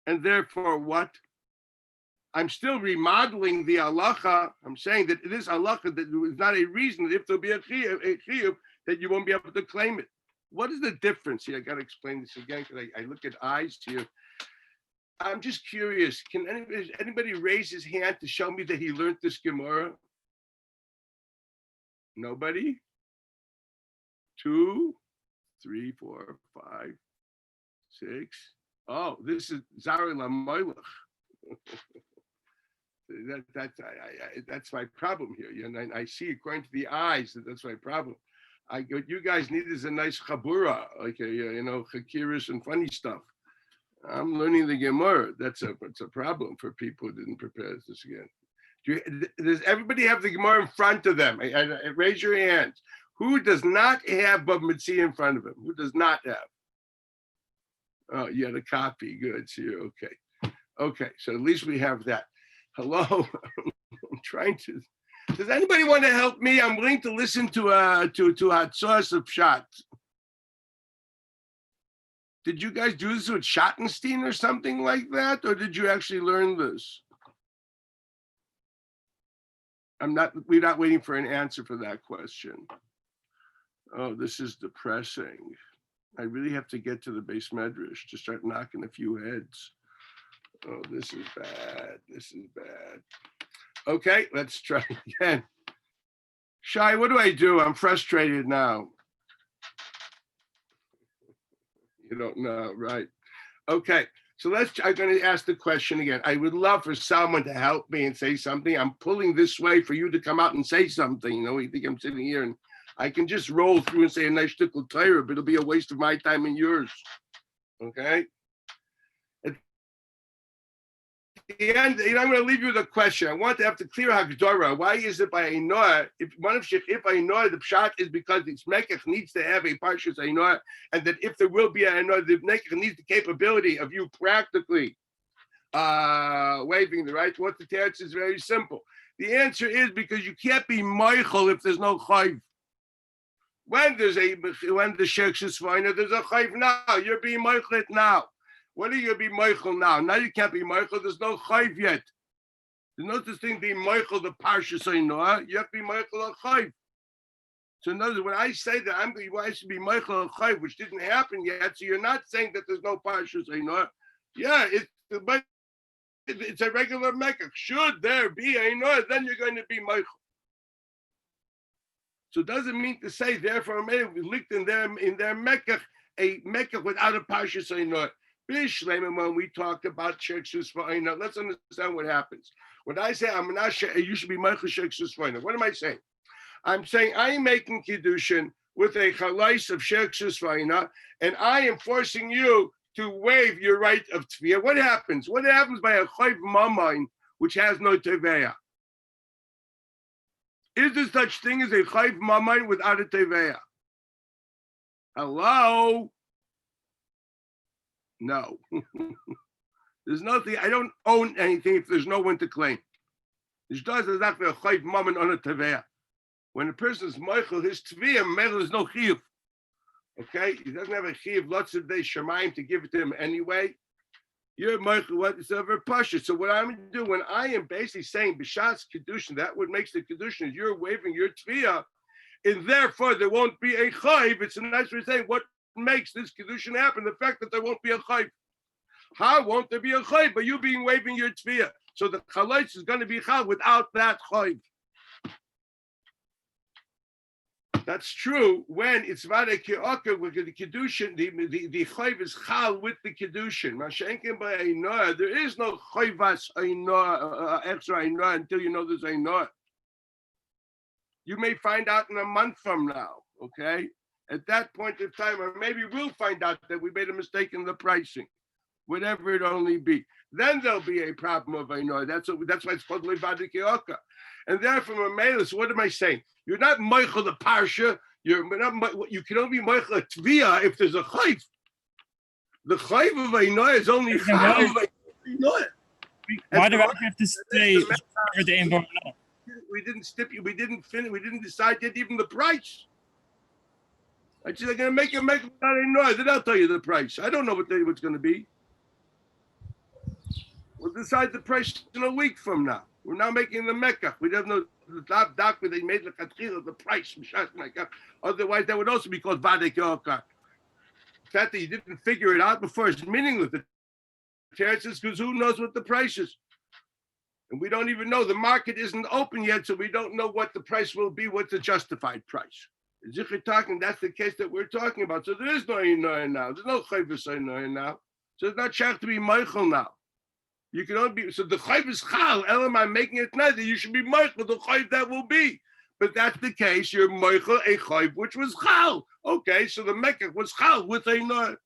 And therefore what? I'm still remodeling the halacha. I'm saying that this halacha that is not a reason that if there'll be a chiyuv that you won't be able to claim it. What is the difference here? I got to explain this again because I look at eyes here. I'm just curious. Can anybody raise his hand to show me that he learned this Gemara? Nobody? 2, 3, 4, 5, 6. Oh, this is Zari Lamoilach. That's my problem here. You know, I see according to the eyes that's my problem. What you guys need is a nice chabura, like chakiris and funny stuff. I'm learning the Gemara. It's a problem for people who didn't prepare this again. Does everybody have the Gemara in front of them? Raise your hands. Who does not have Bava Metzia in front of him? Who does not have? Oh, you had a copy. Good. So you're okay. Okay. So at least we have that. Hello. I'm trying to. Does anybody want to help me? I'm willing to listen to Hatzos of Pshat. Did you guys do this with Schottenstein or something like that? Or did you actually learn this? We're not waiting for an answer for that question. Oh, this is depressing. I really have to get to the base medrash to start knocking a few heads. Oh, this is bad. This is bad. Okay, let's try again. Shai, what do? I'm frustrated now. You don't know, right? Okay, so I'm going to ask the question again. I would love for someone to help me and say something. I'm pulling this way for you to come out and say something. You think I'm sitting here and I can just roll through and say a nice shtickle Torah, but it'll be a waste of my time and yours. Okay? At the end, I'm going to leave you with a question. I want to have to clear Hagdorah. Why is it by Einor? If Einor, the pshat is because its Mekach needs to have a Parshas Einor, and that if there will be an Einor, the Mekach needs the capability of you practically waving the right. What the teretz is very simple. The answer is because you can't be Meichel if there's no Chayv. When the Sheikh is fine, there's a Chayv now. You're being Meichel now. When are you going to be Meichel now? Now you can't be Meichel. There's no Chayv yet. There's no such thing being Meichel the Parsha Einor. You have to be Meichel a Chayv. So in other words, when I say that I should be Meichel a Chayv, which didn't happen yet, so you're not saying that there's no Parsha Einor. Yeah, it's a regular Mekach. Should there be Einor, then you're going to be Meichel. So it doesn't mean to say, therefore, we linked in their Mekach, a Mekach without a Parsha Einor. When we talk about Sheksus Fa'ina, let's understand what happens. When I say you should be Meichel Sheksus Fa'ina, what am I saying? I'm saying I am making Kiddushin with a Chalais of Sheksus Fa'ina, and I am forcing you to waive your right of Tviyah. What happens? What happens by a Chayv Mamain which has no Teveya? Is there such thing as a Chayv Mamain without a Teveya? Hello? No. There's nothing. I don't own anything if there's no one to claim. There's not a Chayv Mamain on a Teveya. When a person's Meichel, his Tviyah, there's no Chiyuv. Okay, he doesn't have a chiyuv lotzad day shemaim to give it to him anyway. You're Michael, what is over pasha. So what I'm going to do when I am basically saying b'shas kedushin, that what makes the kedushin is you're waving your tviyah, and therefore there won't be a chayv. It's a nice way of saying what makes this kedushin happen. The fact that there won't be a chayv. How won't there be a chayv? But you being waving your tviyah. So the chalitz is going to be chal without that chayv. That's true when it's vada ki'oka with the kedushin. The chayv is chal with the kedushin. Mashenkin by einoah. There is no chayvas einoah extra einoah until you know there's einoah. You may find out in a month from now. Okay, at that point of time, or maybe we'll find out that we made a mistake in the pricing, whatever it only be. Then there'll be a problem of einoah. That's why it's called vada ki'oka. And therefore, Mamelis, what am I saying? You're not Michael the Parsha. You can only be Michael a Tviyah if there's a Chayv. The Chayv of Einoah is only Chayv of Einoah. Why do I have to say we didn't stipulate, we didn't finish, we didn't decide yet even the price. I said they're gonna make it without Einoah, then I'll tell you the price. I don't know what's gonna be. We'll decide the price in a week from now. We're now making the Mecca. We don't know the top doctor they made the Katchila, the price. Otherwise, that would also be called Vadek Yokar. The fact that you didn't figure it out before is meaningless. The chance is because who knows what the price is? And we don't even know. The market isn't open yet, so we don't know what the price will be, what's the justified price. Zikr talking, that's the case that we're talking about. So there is no Einoah now. There's no Chayvus Einoah now. So it's not shach to be Michael now. You can only be, so the chayv is chal. Elam, I'm making it neither. You should be Michael, the chayv that will be. But that's the case. You're Michael, a chayv, which was chal. Okay, so the Mecca was chal with Einoah.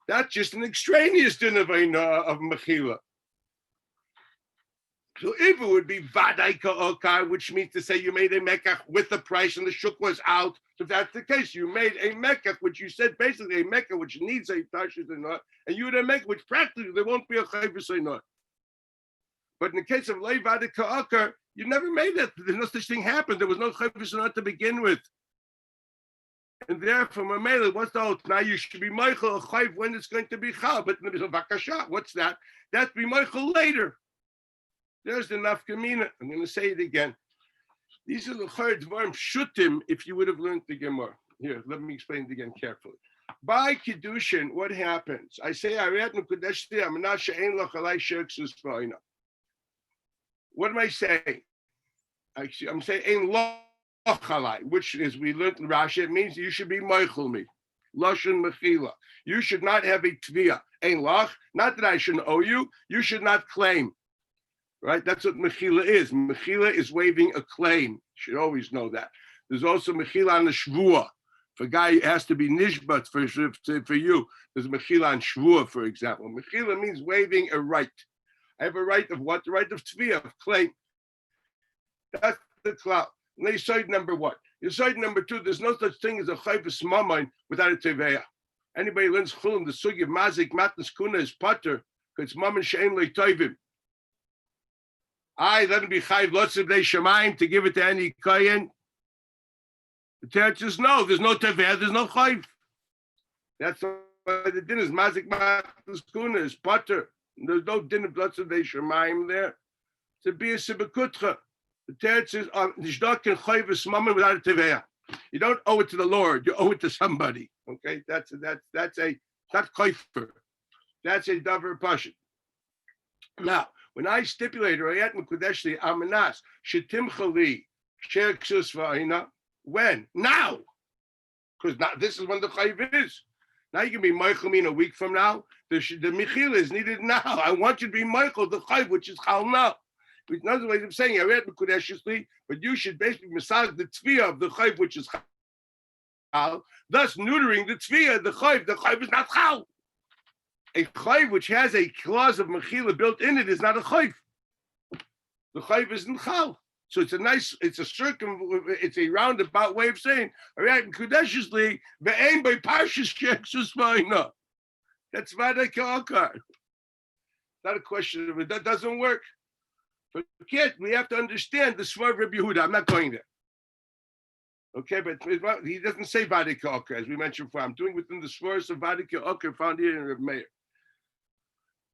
That's just an extraneous din of Einoah, of Mechila. So if it would be Vadai Ka'okar, which means to say you made a Mecca with the price and the shuk was out. So if that's the case, you made a Mecca, which you said basically a Mecca, which needs a Tashis or not, and you would have Mecca, which practically there won't be a Chayvus or not. But in the case of Lei Vadai Ka'okar, you never made that. There's no such thing happened. There was no Chayvus or not to begin with. And therefore, Mamela, what's the oath? Now you should be Michael a Chayv when it's going to be Chal. But there's a Vakasha. What's that? That's be Michael later. There's the nafkamina. I'm going to say it again. These are the chayr dvarim shutim if you would have learned the Gemara. Here, let me explain it again carefully. By Kiddushin, what happens? I say, what am I saying? I'm saying, Ein Lochalai, which is, we learned in Rashi, it means you should be Meichel me. Lashon Mechila. You should not have a Tviyah. Ein Lach, not that I shouldn't owe you, you should not claim. Right? That's what Mechila is. Mechila is waiving a claim. You should always know that. There's also Mechila on the Shvua. If a guy has to be Nishbat for you, there's Mechila on Shvua, for example. Mechila means waiving a right. I have a right of what? The right of Tviyah, of claim. That's the clout. And they side number one. You side number two, there's no such thing as a Chayvus Mamain without a Teveya. Anybody learns Chulum, the Sugi of Mazik, Matnas Kuna is Potter, because it's Maman Shein Le Toivim. Let him be chayv lots of day shemaim to give it to any kohen. The Teretz says no. There's no teveh. There's no chayv. That's why the din is mazik matas kuna is potter. There's no din of lots of day shemaim there. To be a sibakutcha. The Teretz says nishdak can chayv is mammon without a teveh. You don't owe it to the Lord. You owe it to somebody. Okay, that's a not kaifer. That's a davar pashin. Now. When I stipulate Rayat Mekudeshli Amanas Shetimchali Sheksus Vahina, when? Now. Because now this is when the chayv is. Now you can be Michael in a week from now. The Mechila is needed now. I want you to be Michael, the chayv, which is Chal now. With another way of saying Rayat Mekudeshli, but you should basically massage the Tviyah of the chayv, which is Chal, thus neutering the Tviyah, the chayv is not Chal. A chayv which has a clause of mechila built in it is not a chayv. The chayv isn't chal. So it's it's a roundabout way of saying, all right, kudeshly, ve'ein by parshas sheksus v'ayna. That's vada ka'akar. Not a question of it. That doesn't work. But we have to understand the Svar of Rabbi Yehuda. I'm not going there. Okay, but he doesn't say Vadika Oker, as we mentioned before. I'm doing within the source of Vadika Oker found here in Rav Meir.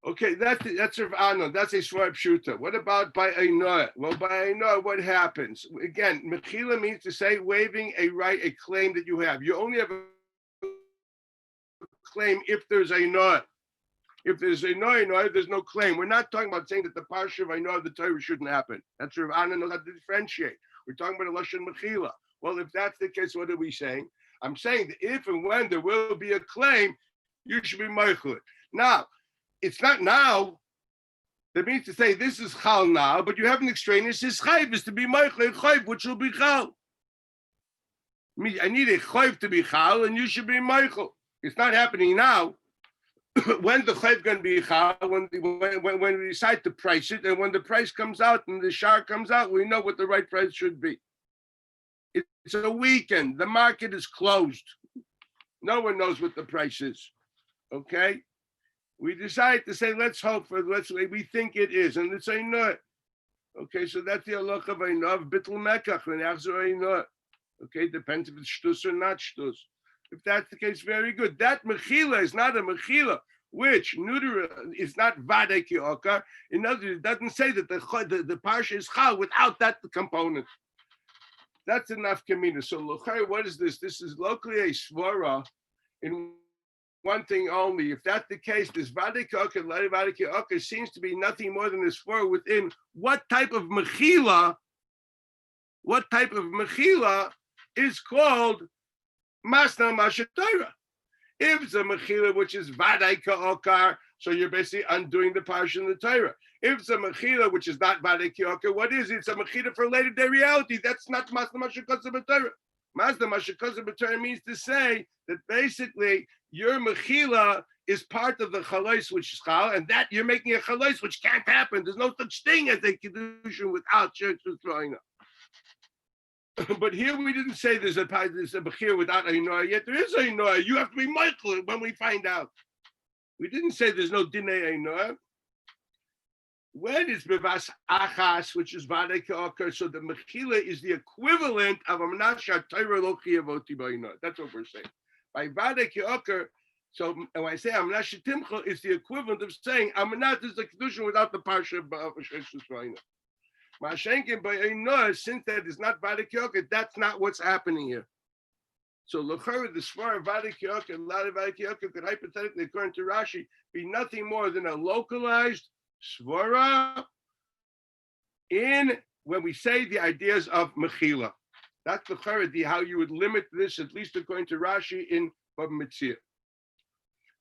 Okay, that's Rav Anon. That's a Svar Pshuta. What about by Einoah? Well, by Einoah, what happens? Again, Mechila means to say waiving a right, a claim that you have. You only have a claim if there's Einoah. If there's Einoah, there's no claim. We're not talking about saying that the Parsha of Einoah of the Torah shouldn't happen. That's Rav Anon knows how to differentiate. We're talking about a Lashon Mechila. Well, if that's the case, what are we saying? I'm saying that if and when there will be a claim, you should be Meichel. Now, it's not now. That means to say this is Chal now, but you have an extraneous. His Chayv is to be Meichel, Chayv, which will be Chal. I need a Chayv to be Chal, and you should be Meichel. It's not happening now. When the Chayv going to be Chal, when we decide to price it, and when the price comes out and the shar comes out, we know what the right price should be. It's a weekend. The market is closed. No one knows what the price is. Okay? We decide to say, let's hope for, we think it is. And it's a no. Okay, so that's the halacha of Einav, bittul mekach, and achzor Einav. Okay, depends if it's shtus or not shtus. If that's the case, very good. That mechila is not a mechila, which neuter is not vadei ki'okar. In other words, it doesn't say that the parsha is chal without that component. That's enough kamina. So lochai, what is this? This is locally a svara in one thing only. If that's the case, this vadikok and vadikok seems to be nothing more than a svara within what type of mechila? What type of mechila is called masna mashatayra? If it's a mechila which is vadikok, so you're basically undoing the parsha in the Torah. If it's a mechila which is not vadikok, what is it? It's a mechila for later day reality. That's not masna mashakotza b'Torah. Masna mashakotza b'Torah means to say that basically your mechila is part of the chalais which is chal, and that you're making a chalais which can't happen. There's no such thing as a kedushin without church throwing up. But here we didn't say there's a bechir without a noah, yet there is a noah. You have to be Michael when we find out. We didn't say there's no dinei a noah. When it's bevas achas, which is vadei ke'okar, so the mechila is the equivalent of amnasha Torah lo chiyavoti b'inoah. That's what we're saying. By vadei ke'okar, so when I say amnasha timcha, it's the equivalent of saying amnat is the kedushin without the parsha of sheshus b'inoah. Mashenkin by Einoah, since that is not vadei ke'okar, that's not what's happening here. So l'chara, the svara of vadei ke'okar, a lot of vadei ke'okar could hypothetically, according to Rashi, be nothing more than a localized svara in when we say the ideas of mechila. That's the charadi, how you would limit this, at least according to Rashi in Bava Metzia.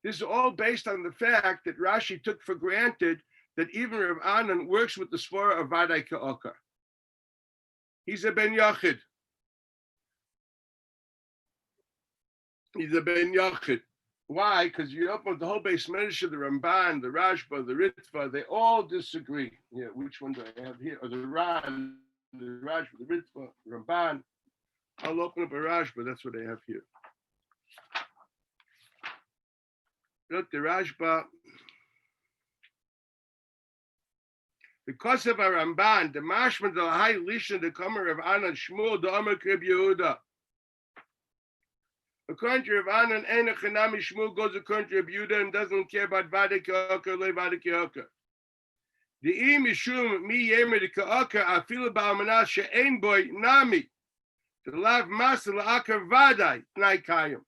This is all based on the fact that Rashi took for granted that even Rav Anan works with the svara of vadei ke'okar. He's a ben yachid. He's a ben yachid. Why? Because you open the whole base medrash of the Ramban, the Rashba, the Ritva, they all disagree. Yeah, which one do I have here? Or the Ran, the Rashba, the Ritva, the Ramban. I'll open up a Rashba, that's what I have here. Look, the Rashba. Because of a Ramban, the Mashman, the High Lishan, the Kamer of Anan Shmuel, the Amar Krib Yehuda. According to Rav Anan, Ena Chanami Shmuel goes according to Rav Yehuda and doesn't care about vadei ke'okar, le vadei ke'okar. The im mishum mi yemer de ke'okar afilu ba'amanas she'ein boy nami. The lav masa la'akar vadai t'nai kayim.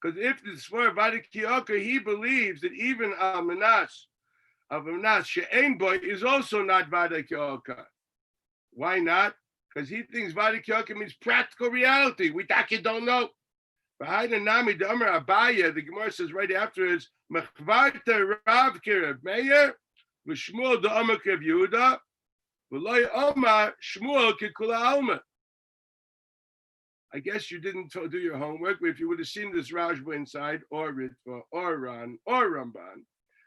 Because if it's for vadei ke'okar, he believes that even amanas of amanas she'ein boy is also not vadei ke'okar. Why not? Because he thinks vadei ke'okar means practical reality. We don't know. Nami the Amar Abaya, the Gemara says right after is Mechvarta Rav Kirav Meir, V'Shmuel the Amar Kirav Yehuda, V'Loi Omar Shmuel Kikula Alma. I guess you didn't do your homework, but if you would have seen this Rashba inside, or Ritva, or Ran, or Ramban,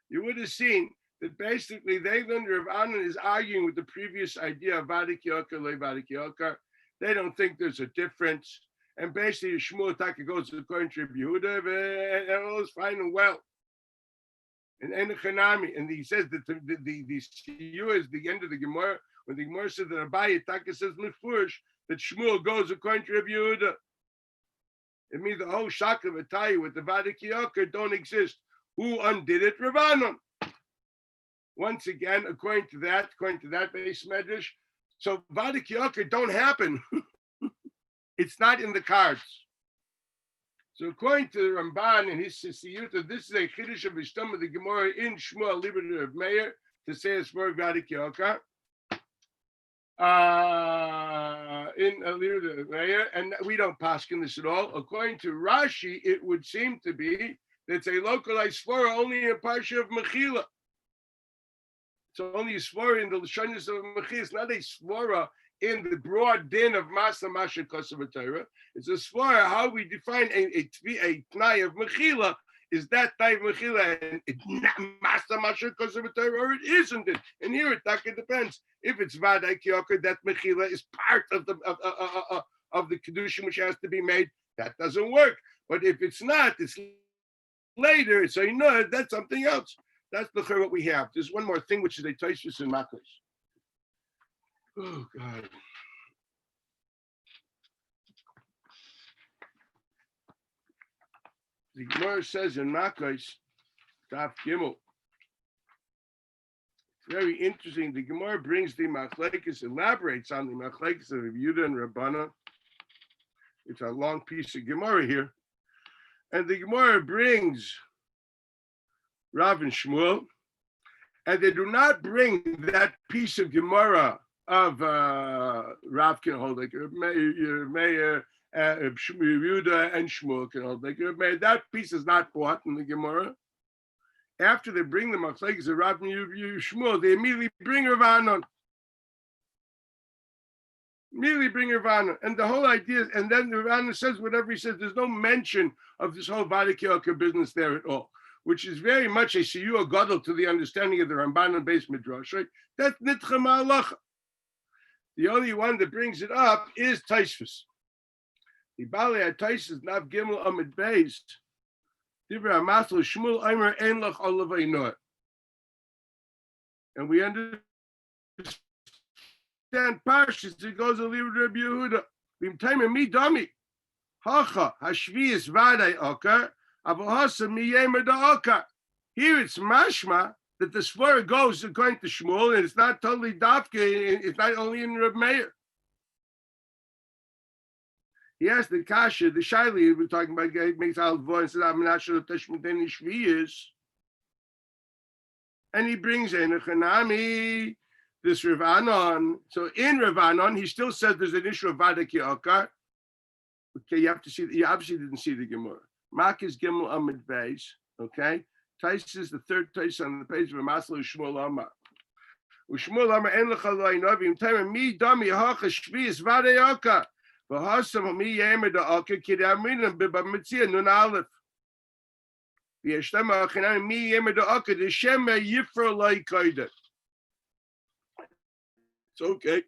you would have seen that basically they learned Rav Anan is arguing with the previous idea of vadei ke'okar, le vadei ke'okar. They don't think there's a difference. And basically Shmuel Taka goes according to Rabbi Yehuda, and all is fine and well. And Enochanami, and he says that the Siyu is the end of the Gemara, When the Gemara says that Abaye Taka says Mefurish, that Shmuel goes according to Rabbi Yehuda. It means the whole Shaka V'Tayu with the Vadik Yoker don't exist. Who undid it? Ravanon. Once again, according to that base medrash, so Vadik Yoker don't happen. It's not in the cards. So according to the Ramban and his Siyuta, this is a Chiddush of Ishtam of the Gemara in Shmuel Liberty of Meir to say it's for Vadik Yoker. In a Liberty of Meir, and we don't paskin this at all. According to Rashi, it would seem to be that it's a localized svara only in Parsha of Mechila. So only a svara in the Lashonis of Mechila. It's not a svara in the broad din of Masa Masha Kosav Torah. It's a svara how we define a Tnai of Mechila. Is that Tnai of Mechila and it's not Masa Masha Kosav Torah, or it isn't it? And here it depends. If it's Vaday Kiyoker, that Mechila is part of the Kedushin which has to be made. That doesn't work. But if it's not, it's later. So you know that's something else. That's what we have. There's one more thing, which is a Tosfos in Makos. Oh God. The Gemara says in Makos, Daf Gimel. Very interesting. The Gemara brings the machlekes, elaborates on the machlekes of Yehuda and Rabbana. It's a long piece of Gemara here. And the Gemara brings Rav and Shmuel, and they do not bring that piece of Gemara of Rav can hold like Meir, Yehuda and Shmuel can hold like Meir. That piece is not brought in the Gemara. After they bring the machlekes of Rav and Shmuel, they immediately bring Rav Anon. And the whole idea is, and then Rav Anon says whatever he says. There's no mention of this whole Vadik Yoker business there at all, which is very much a siyua gadol to the understanding of the Ramban and Beis Midrash. Right? That's nitcha ma'alacha. The only one that brings it up is Tosfos. The Balei Tosfos Nav Gimel Amid Beis. And we understand Parshas, it goes a little Rabbi Yehuda. B'imtayim mi dami. Hacha hashvius vaday oker, avahasa mi yemer da oker. Here it's mashma that the svara goes according to Shmuel, and it's not totally dafke. It's not only in Reb Meir. He asked the kasha, the shaili we're talking about, makes out voice and says, "I'm not sure that Tashmudeni Shvi is," and he brings in a Chanami, this Rav Anon. So in Rav Anon, he still says there's an issue of Vadik Yoker. Okay, you have to see. You obviously didn't see the Gemara. Makis Gimel Amid Beis. Okay, Tais is the third Tais on the page of Maslo Shmuel Amar. Ushmuel Amar En Lechaloi Novim Tamer Mi Dami Hacha Shvi is Vadik Yoker. V'hasam mi yemer da oker kidaminim b'bamitzia nun aleph. V'yeshtem ha'achinam mi yemer da oker the shema yifra loy koydet. It's okay.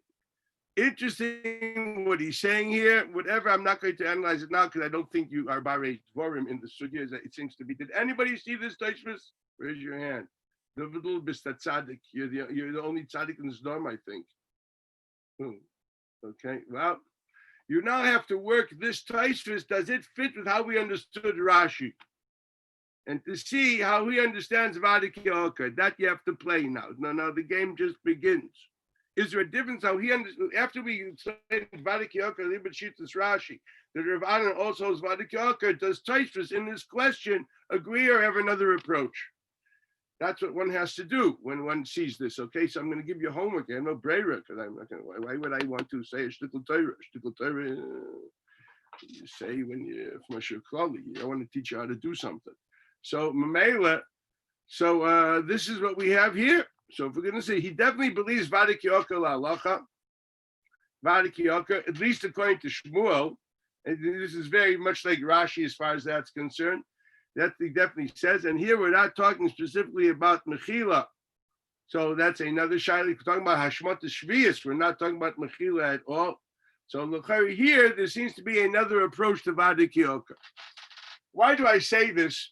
Interesting what he's saying here. Whatever, I'm not going to analyze it now because I don't think you are barei dvorim in the sugya as it seems to be. Did anybody see this Tosfos? Raise your hand. The little bista tzaddik. You're the only tzaddik in this dorm, I think. Okay. Well. You now have to work this Tosfos. Does it fit with how we understood Rashi? And to see how he understands Vadik Yoker, that you have to play now. No, the game just begins. Is there a difference how he understands? After we explain Vadik Yoker, Libet Shitas Rashi, that Rav Anon also is Vadik Yoker, does Tosfos in this question agree or have another approach? That's what one has to do when one sees this. Okay, so I'm going to give you homework. I no brera because I'm not going to. Why would I want to say a shtickle Torah? Shtickle Torah, you say when you're from a shulchan, I want to teach you how to do something. So Mamela. So this is what we have here. So if we're going to say he definitely believes Vadik Yoker la'alacha, Vadik Yoker, at least according to Shmuel, and this is very much like Rashi as far as that's concerned. That he definitely says, and here we're not talking specifically about Mechila. So that's another shayla. We're talking about Hashmat Shvius. We're not talking about Mechila at all. So look here, there seems to be another approach to Vadik Yoker. Why do I say this?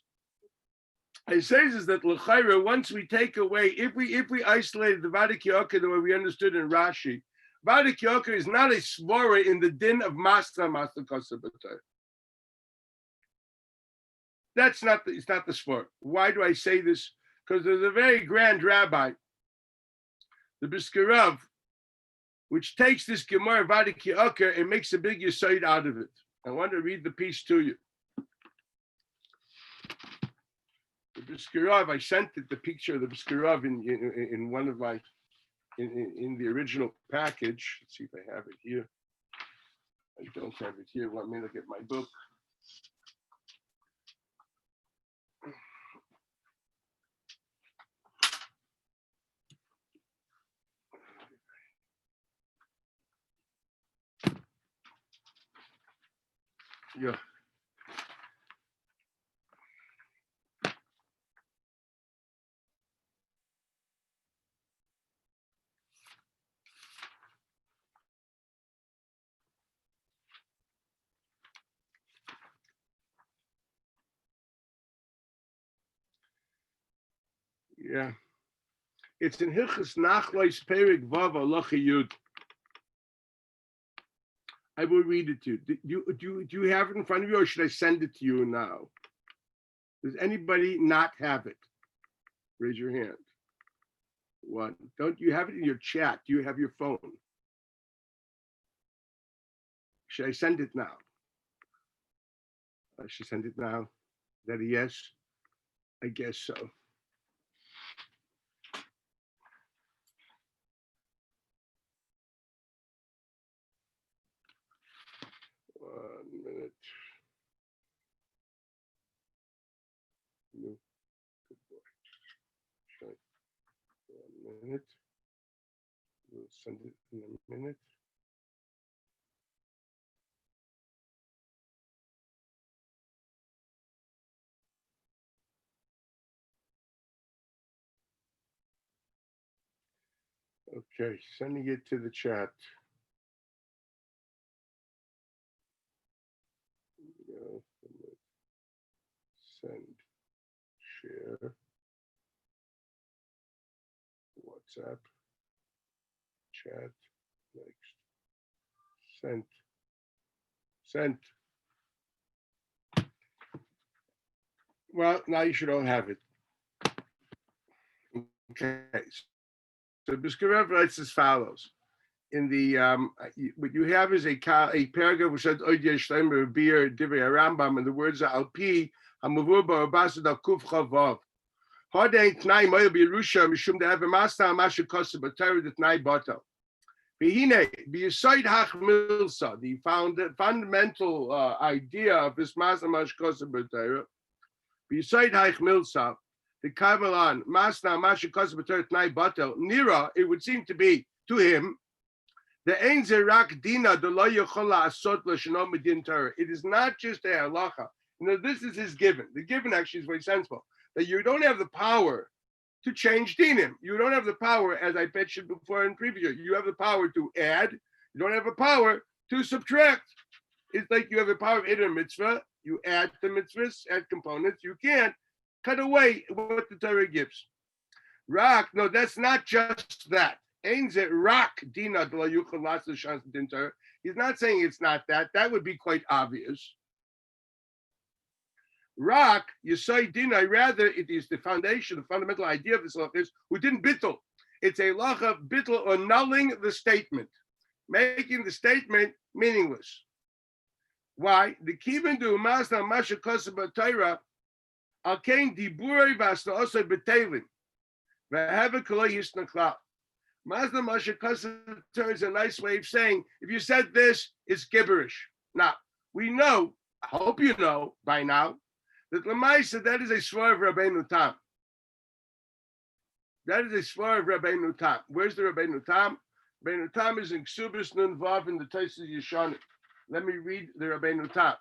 I say is that l'chayra, once we take away, if we isolated the Vadik Yoker the way we understood in Rashi, Vadik Yoker is not a svara in the din of Masra Kosa B'Torah. It's not the svara. Why do I say this? Because there's a very grand rabbi, the Briskarav, which takes this Gemara Vadik Yoker and makes a big yisoid out of it. I want to read the piece to you. The Briskarav, I sent it, the picture of the Briskarav in one of my, in the original package. Let's see if I have it here. I don't have it here. Let me look at my book. Yeah. Yeah. It's in Hilchos Nachlois Perik Vav Halacha Yud. I will read it to you. Do you have it in front of you, or should I send it to you now? Does anybody not have it? Raise your hand. One. Don't you have it in your chat? Do you have your phone? Should I send it now? I should send it now. Is that a yes? I guess so. One minute. No. Good boy. Okay. 1 minute. We'll send it in a minute. Okay, sending it to the chat. Go, send, share, WhatsApp, chat, next, sent, sent. Well, now you should all have it. Okay, so Briskarav writes as follows. In the what you have is a paragraph which says Oid Yeshleim Beer Divrei Rambam, and the words are Alpi Hamavur Barabasad Al Kuf Chavav. Hadein Tnai Moil Birusha Mishum De'Ever Masta Masha Kosa B'Torah D'Tnai Bato. Behine B'Yisoid Hach Milsa, the fundamental idea of this Masta Masha Kosa B'Torah. B'Yisoid Hach Milsa, the Kavalan Masta Masha Kosa B'Torah D'Tnai Bato. Nira, it would seem to be to him. The Ein Zerak Dina the Lo Yochola Asot L'Shano Medin Torah. It is not just a halacha. You know, this is his given. The given actually is very sensible. That you don't have the power to change dinim. You don't have the power, as I mentioned before in preview. You have the power to add. You don't have the power to subtract. It's like you have the power of Eder Mitzvah. You add the mitzvahs, add components. You can't cut away what the Torah gives. Rak, no, that's not just that. He's not saying it's not that. That would be quite obvious. Rak, you say dina, rather it is the foundation, the fundamental idea of this law is who didn't bittul. It's a law of bittul, annulling the statement, making the statement meaningless. Why? The kiven du masna masha kosa b'Torah al kein diburei vasna also b'teilin v'hava kol yisna klal. Masna masha kosa b'Torah is a nice way of saying if you said this, it's gibberish. Now we know. I hope you know by now that Lamaisa, that is a svar of Rabbeinu Tam. That is a svar of Rabbeinu Tam. Where's the Rabbeinu Tam? Rabbeinu Tam is in Ksubis Nun Vav in the Taisus Yeshanim. Let me read the Rabbeinu Tam.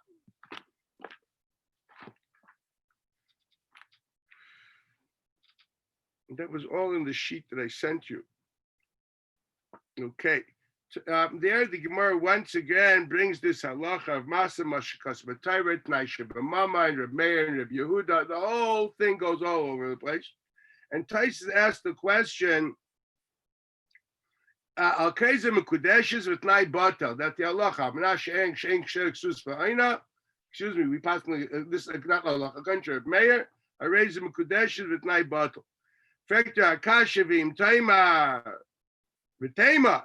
That was all in the sheet that I sent you. Okay. There, the Gemara once again brings this halacha of Masa Mashikas B'Tayra, Tnai Sheb'Mama, and Reb Meir, and Reb Yehuda. The whole thing goes all over the place. And Taisus asked the question, Al Kreiza Mekudeshes with Tnai Batel, that the halacha, Mena She'eng Sus V'Aina, excuse me, we passed this, not halacha, country of Meir, I raise the Mekudeshes with Tnai Batel. Factor Akasha V'Im Taima, V'Taima,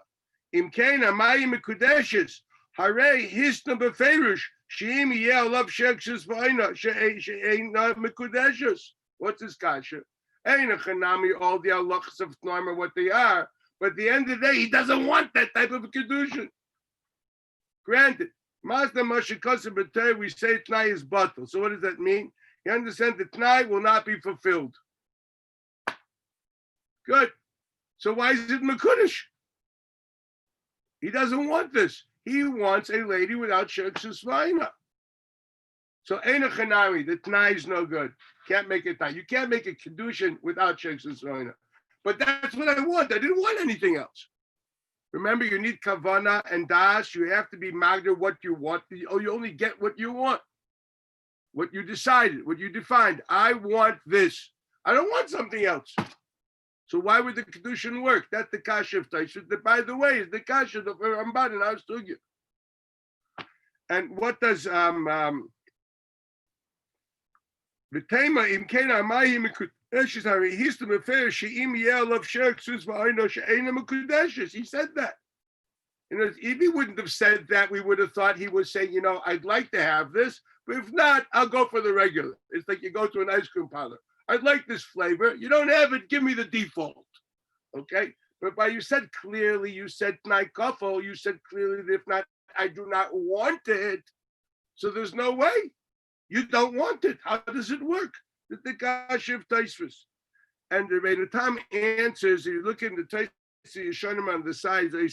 Im Kena Mayi Mekudeshes, Hare Hisna B'Ferush, She'im Yeh Love Sheksus V'Aina, She'ein Mekudeshes. What's this kasha? Ain't a chanami, all the halachas of Tnaim are what they are, but at the end of the day, he doesn't want that type of a kedushin. Granted, Mazda Mashikosa B'Tei, we say Tnai is batal. So what does that mean? You understand that Tnai will not be fulfilled. Good. So why is it Mekudesh? He doesn't want this. He wants a lady without Sheksus Vaina. So Ein Chanami, the Tnai is no good. Can't make it Tnai. You can't make a kedushin without Sheksus Vaina. But that's what I want. I didn't want anything else. Remember, you need kavana and das. You have to be magda what you want. You only get what you want. What you decided, what you defined. I want this. I don't want something else. So why would the kedushin work? That's the kasha of Taishut. That, by the way, is the kasha of Ramban and Avstugya. And what does V'tema im kena amayi mekudeshes harihista mefer she'im yeh of sheksus v'ayno she'ena mekudeshes. He said that. You know, if he wouldn't have said that, we would have thought he was saying, you know, I'd like to have this, but if not, I'll go for the regular. It's like you go to an ice cream parlor. I'd like this flavor. You don't have it, give me the default. Okay? But by you said clearly, you said tnai kafel, you said clearly that if not, I do not want it. So there's no way. You don't want it. How does it work? The kasha of Taisvus. And the Rebbeinu Tam answers, you look in the Taisvus, Yeshonim on the sides, they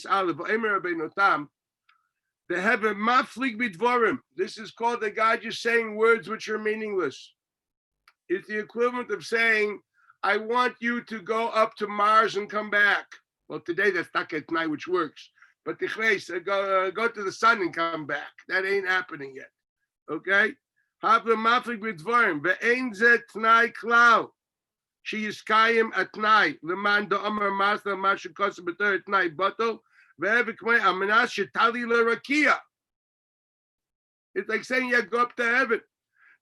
have a maflig bidvorim. This is called the guy just saying words which are meaningless. It's the equivalent of saying, I want you to go up to Mars and come back. Well, today that's not at night, which works. But the go to the sun and come back. That ain't happening yet. Okay? Have the maflig bidvorim. Ve'ein zet tnai klau. She is kayim at night. The man do amar masla mashu kosa beter at night bottle. Ve'evikmei amanas shetali lerakia. It's like saying you go up to heaven.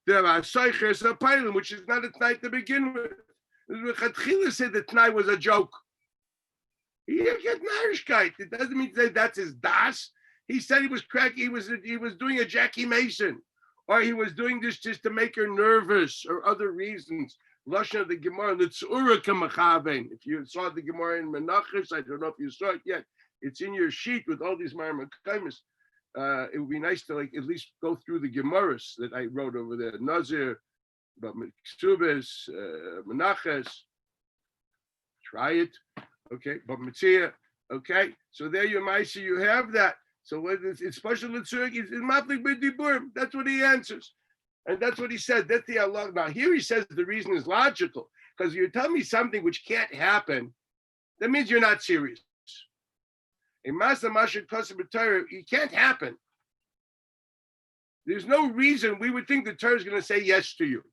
There are soichers a pilot, which is not at night to begin with. Chatchila said that tonight was a joke. He didn't get narishkeit. It doesn't mean to say that's his das. He said he was cracking. He was doing a Jackie Mason, or he was doing this just to make her nervous, or other reasons. Lashon of the Gemara, Litzura Kamachaven. If you saw the Gemara in Menachos, I don't know if you saw it yet. It's in your sheet with all these Maramakamis. It would be nice to like at least go through the Gemaras that I wrote over there. Nazir, but Ksubis, Menachos. Try it. Okay, but Mitzia. Okay, so there you might see you have that. So what it's special Litzura, it's Maflik B'Diburim. That's what he answers. And that's what he said. That's the Allah. Now here he says the reason is logical, because you tell me something which can't happen, that means you're not serious. A Masa Mashad Kosa B'Torah, it can't happen. There's no reason we would think the Torah is going to say yes to you.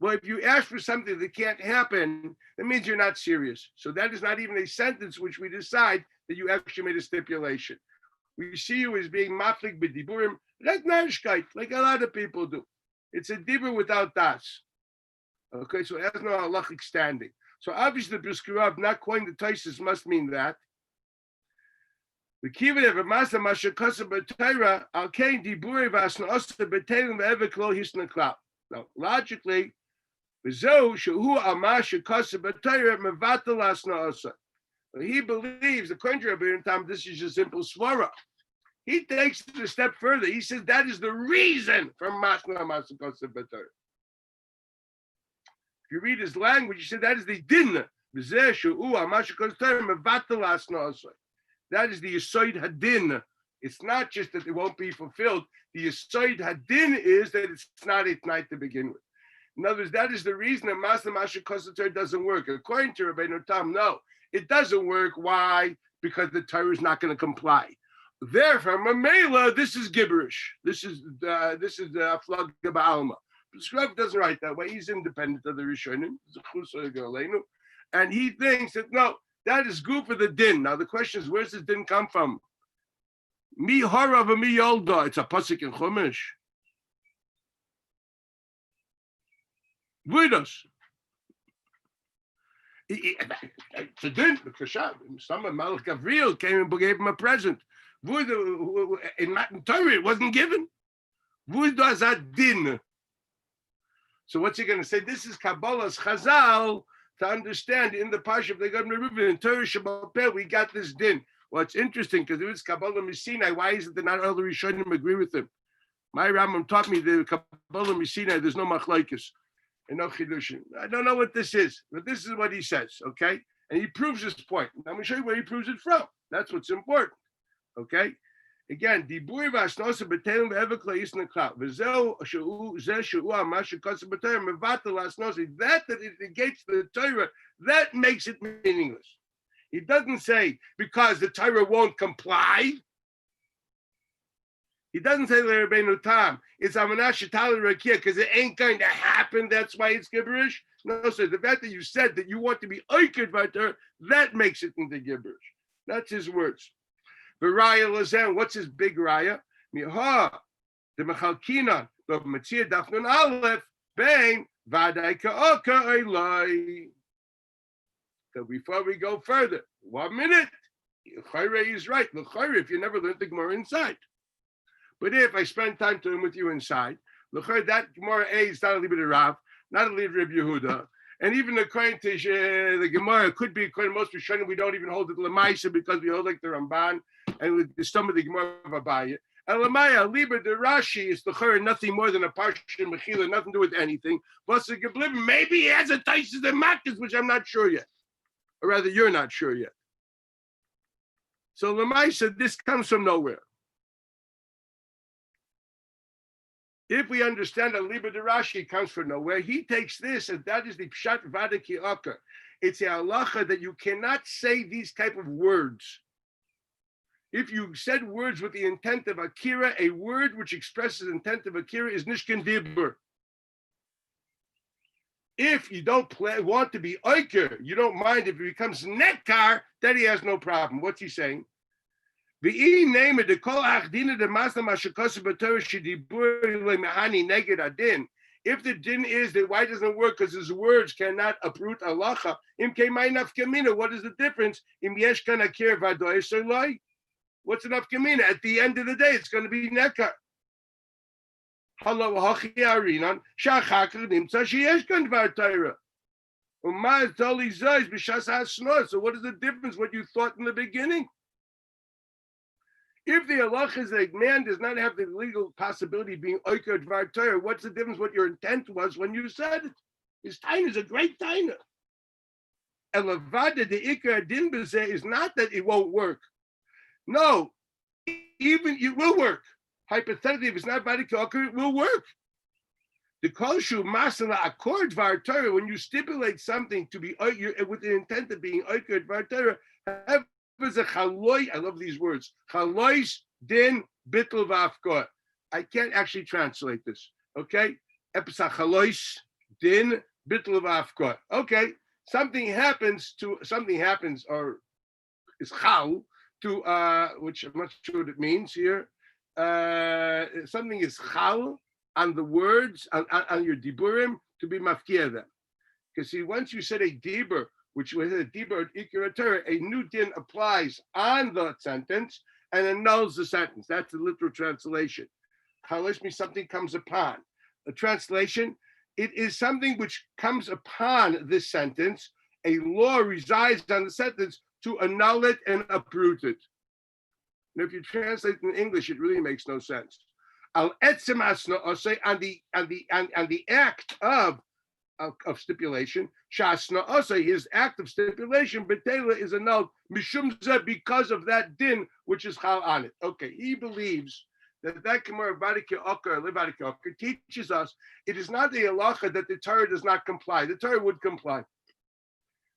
Well, if you ask for something that can't happen, that means you're not serious. So that is not even a sentence which we decide that you actually made a stipulation. We see you as being maflik b'diburim, like narishkeit, like a lot of people do. It's a dibur without das. Okay, so it has no halachic standing. So obviously the Briskirav not coined the Taisus must mean that. The kivan of a masa mashakasa b'Torah al kain diburi v'asna osa b'teilim v'eveklo hisna klal. Now logically, v'zo shehu al mashakasa b'Torah mevatel asna osa. He believes, according to Rabbi Tam, this is a simple svara. He takes it a step further. He says that is the reason for Masna Masakos Betar. If you read his language, he said that is the din. That is the Yisoid Hadin. It's not just that it won't be fulfilled. The Yisoid Hadin is that it's not at night to begin with. In other words, that is the reason that Masna Masakos doesn't work. According to Rabbi Tam, no. It doesn't work. Why? because the Torah is not going to comply. Therefore, Mamela, this is gibberish. This is Flag Ba'alma. The Rav doesn't write that way. He's independent of the Rishonim. And he thinks that, no, that is good for the din. Now, the question is, where's this din come from? Mi harav mi yolda. It's a pasuk in Chumash. Vidas. It's a din. Some Malach Gabriel came and gave him a present. In Matan Torah, it wasn't given. Vidas a din. So what's he going to say? This is Kabbalah's Chazal to understand in the Parsha of the Governor Reuben in Torah Shabbat Peh, we got this din. Well, it's interesting because if it's Kabbalah Missinai, why is it that not all the Rishonim agree with him? My Rambam taught me the Kabbalah Missinai, there's no machlokes and no chidushim. I don't know what this is, but this is what he says, okay? And he proves his point. I'm going to show you where he proves it from. That's what's important, okay? Again, dibur v'asnosa b'telim v'evekla yisna klal. V'zeu zeh she'u ha'mashu kosa b'Torah mevatel asnosa. That it negates the Torah, that makes it meaningless. He doesn't say because the Torah won't comply. He doesn't say l'Rebbeinu Tam. It's amanah shetali rakia because it ain't going to happen. That's why it's gibberish. No, so the fact that you said that you want to be oiked by Torah, that makes it into gibberish. That's his words. V'raya lazen. What's his big raya? Miha the mechalkinan the matzia dafnun aleph bein vaday ka'oka eloi. So before we go further, 1 minute. L'chayre is right. L'chayre, if you never learned the Gemara inside. But if I spend time to with you inside, l'chayre, that Gemara A is not a libid Rav, not a libid Reb Yehuda. And even according to the Gemara, could be according to most Rishonim, we don't even hold it Lamaisa because we hold like the Ramban and with some of the Gemara of Abaya. And Lamaya, libid the Rashi is l'chayre nothing more than a parsha mechila, nothing to do with anything. But the Geblim, maybe he has a taisis and makkahs, which I'm not sure yet. Or rather, you're not sure yet. So Lamai said this comes from nowhere. If we understand that Liba de Rashi comes from nowhere, he takes this, and that is the Pshat Vada Ki Akar. It's a halacha that you cannot say these type of words. If you said words with the intent of Akira, a word which expresses intent of Akira is Nishkin Dibur. If you don't want to be oiker, you don't mind if it becomes nekar, then he has no problem. What's he saying? If the din is that why doesn't it work? Because his words cannot uproot halacha. What is the difference? What's enough kamina? At the end of the day, it's going to be nekar. So what is the difference what you thought in the beginning? If the halach is that a man does not have the legal possibility of being oiker dvar Torah, what's the difference what your intent was when you said it? His taina is a great taina. And levada the ikar din b'zeh is not that it won't work. No, even it will work. Hypothetically, if it's not Vadik Oker, it will work. The Koshu Masala Accord Var Torah, when you stipulate something to be with the intent of being Oker Var Torah, is a Chaloi, I love these words. Chalois din bittul v'afkor. I can't actually translate this. Okay? Episa Chalois din bittul v'afkor. Okay. Something happens or is chal to which I'm not sure what it means here. Something is chal on the words on your diburim to be mafkia them. Because see, once you said a dibur, which was a dibur ikar Torah, a new din applies on the sentence and annuls the sentence. That's the literal translation. Chalish means something comes upon. A translation, it is something which comes upon this sentence. A law resides on the sentence to annul it and uproot it. And if you translate it in English, it really makes no sense. Al etzem asna, or say on the act of stipulation, shasna also his act of stipulation, betela is annulled mishum because of that din which is chal on it. Okay, he believes that Gemara Vadike Oker, Levadike Oker teaches us it is not the halacha that the Torah does not comply. The Torah would comply.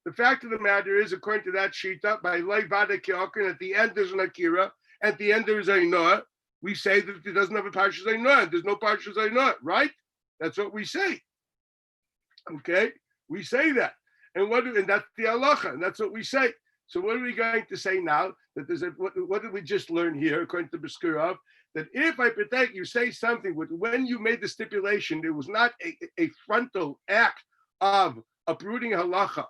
The fact of the matter is, according to that shita, by Lei Vada Ki'okrin, at the end there's an Akira, at the end there is a Noah. We say that it doesn't have a Parshas Noah. There's no Parshas Noah, right? That's what we say. Okay, we say that, and that's the halacha, and that's what we say. So what are we going to say now? That there's what did we just learn here, according to B'skurov? That if I protect you, say something when you made the stipulation, it was not a frontal act of uprooting halacha.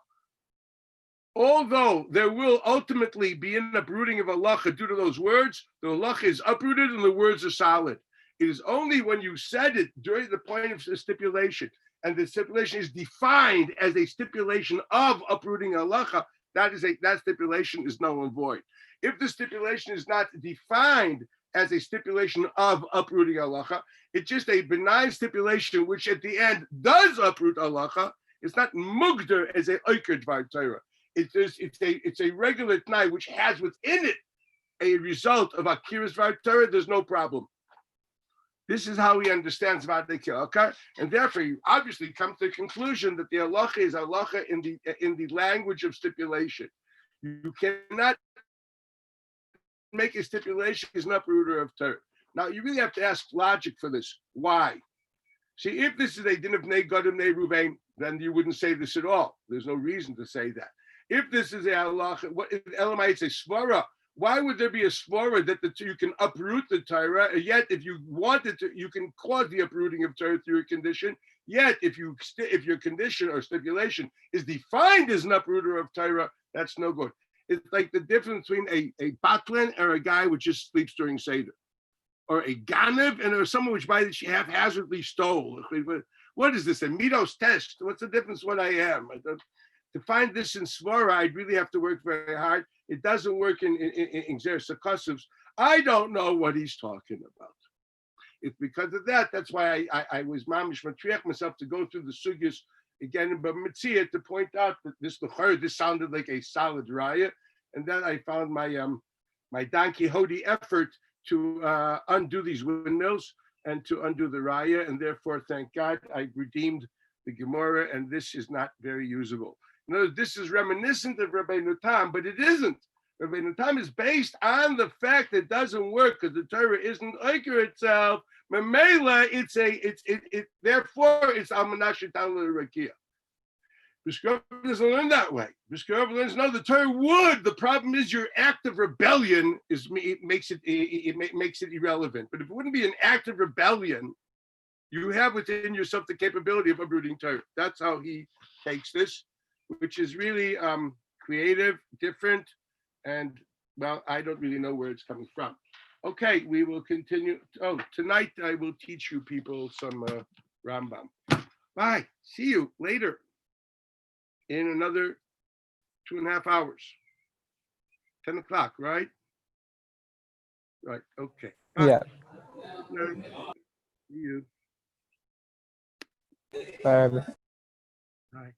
Although there will ultimately be an uprooting of halacha due to those words, the halacha is uprooted and the words are solid. It is only when you said it during the point of the stipulation, and the stipulation is defined as a stipulation of uprooting halacha, that stipulation is null and void. If the stipulation is not defined as a stipulation of uprooting halacha, it's just a benign stipulation which at the end does uproot halacha. It's not mugder as a oiker dvar Torah. It's a regular t'nai which has within it a result of akiras dvar Torah. There's no problem. This is how he understands Vadei Ki'okar, and therefore you obviously come to the conclusion that the halacha is halacha in the language of stipulation. You cannot make a stipulation is an uprooter of Torah. Now you really have to ask logic for this. Why? See, if this is a din of Nei Gadim Nei Ruvain, then you wouldn't say this at all. There's no reason to say that. If this is a halacha, Elamai, it's a svara. Why would there be a svara that you can uproot the Torah? Yet, if you wanted to, you can cause the uprooting of Torah through a condition. Yet, if your condition or stipulation is defined as an uprooter of Torah, that's no good. It's like the difference between a batlin or a guy which just sleeps during Seder, or a ganav and or someone which by she haphazardly stole. What is this? A midos test? What's the difference? What I am? To find this in svara, I'd really have to work very hard. It doesn't work in Xerisakosovs. I don't know what he's talking about. It's because of that. That's why I was mamish matriach myself to go through the sugyas again in B'Mitzia to point out that this sounded like a solid raya, and then I found my Don Quixote effort to undo these windmills and to undo the raya, and therefore, thank God, I redeemed the Gemara, and this is not very usable. In other words, this is reminiscent of Rabbeinu Tam, but it isn't. Rabbeinu Tam is based on the fact that it doesn't work because the Torah isn't oiker itself. Memela, therefore it's Almanashe Talmud Rakia. B'skurov doesn't learn that way. B'skurov learns no, the Torah would. The problem is your act of rebellion makes it irrelevant. But if it wouldn't be an act of rebellion, you have within yourself the capability of uprooting Torah. That's how he takes this, which is really creative, different, and well, I don't really know where it's coming from. Okay, we will continue. Oh, tonight I will teach you people some Rambam. Bye. See you later in another 2.5 hours. 10 o'clock, right? Right, okay. Bye. Yeah. See you. Bye. Bye.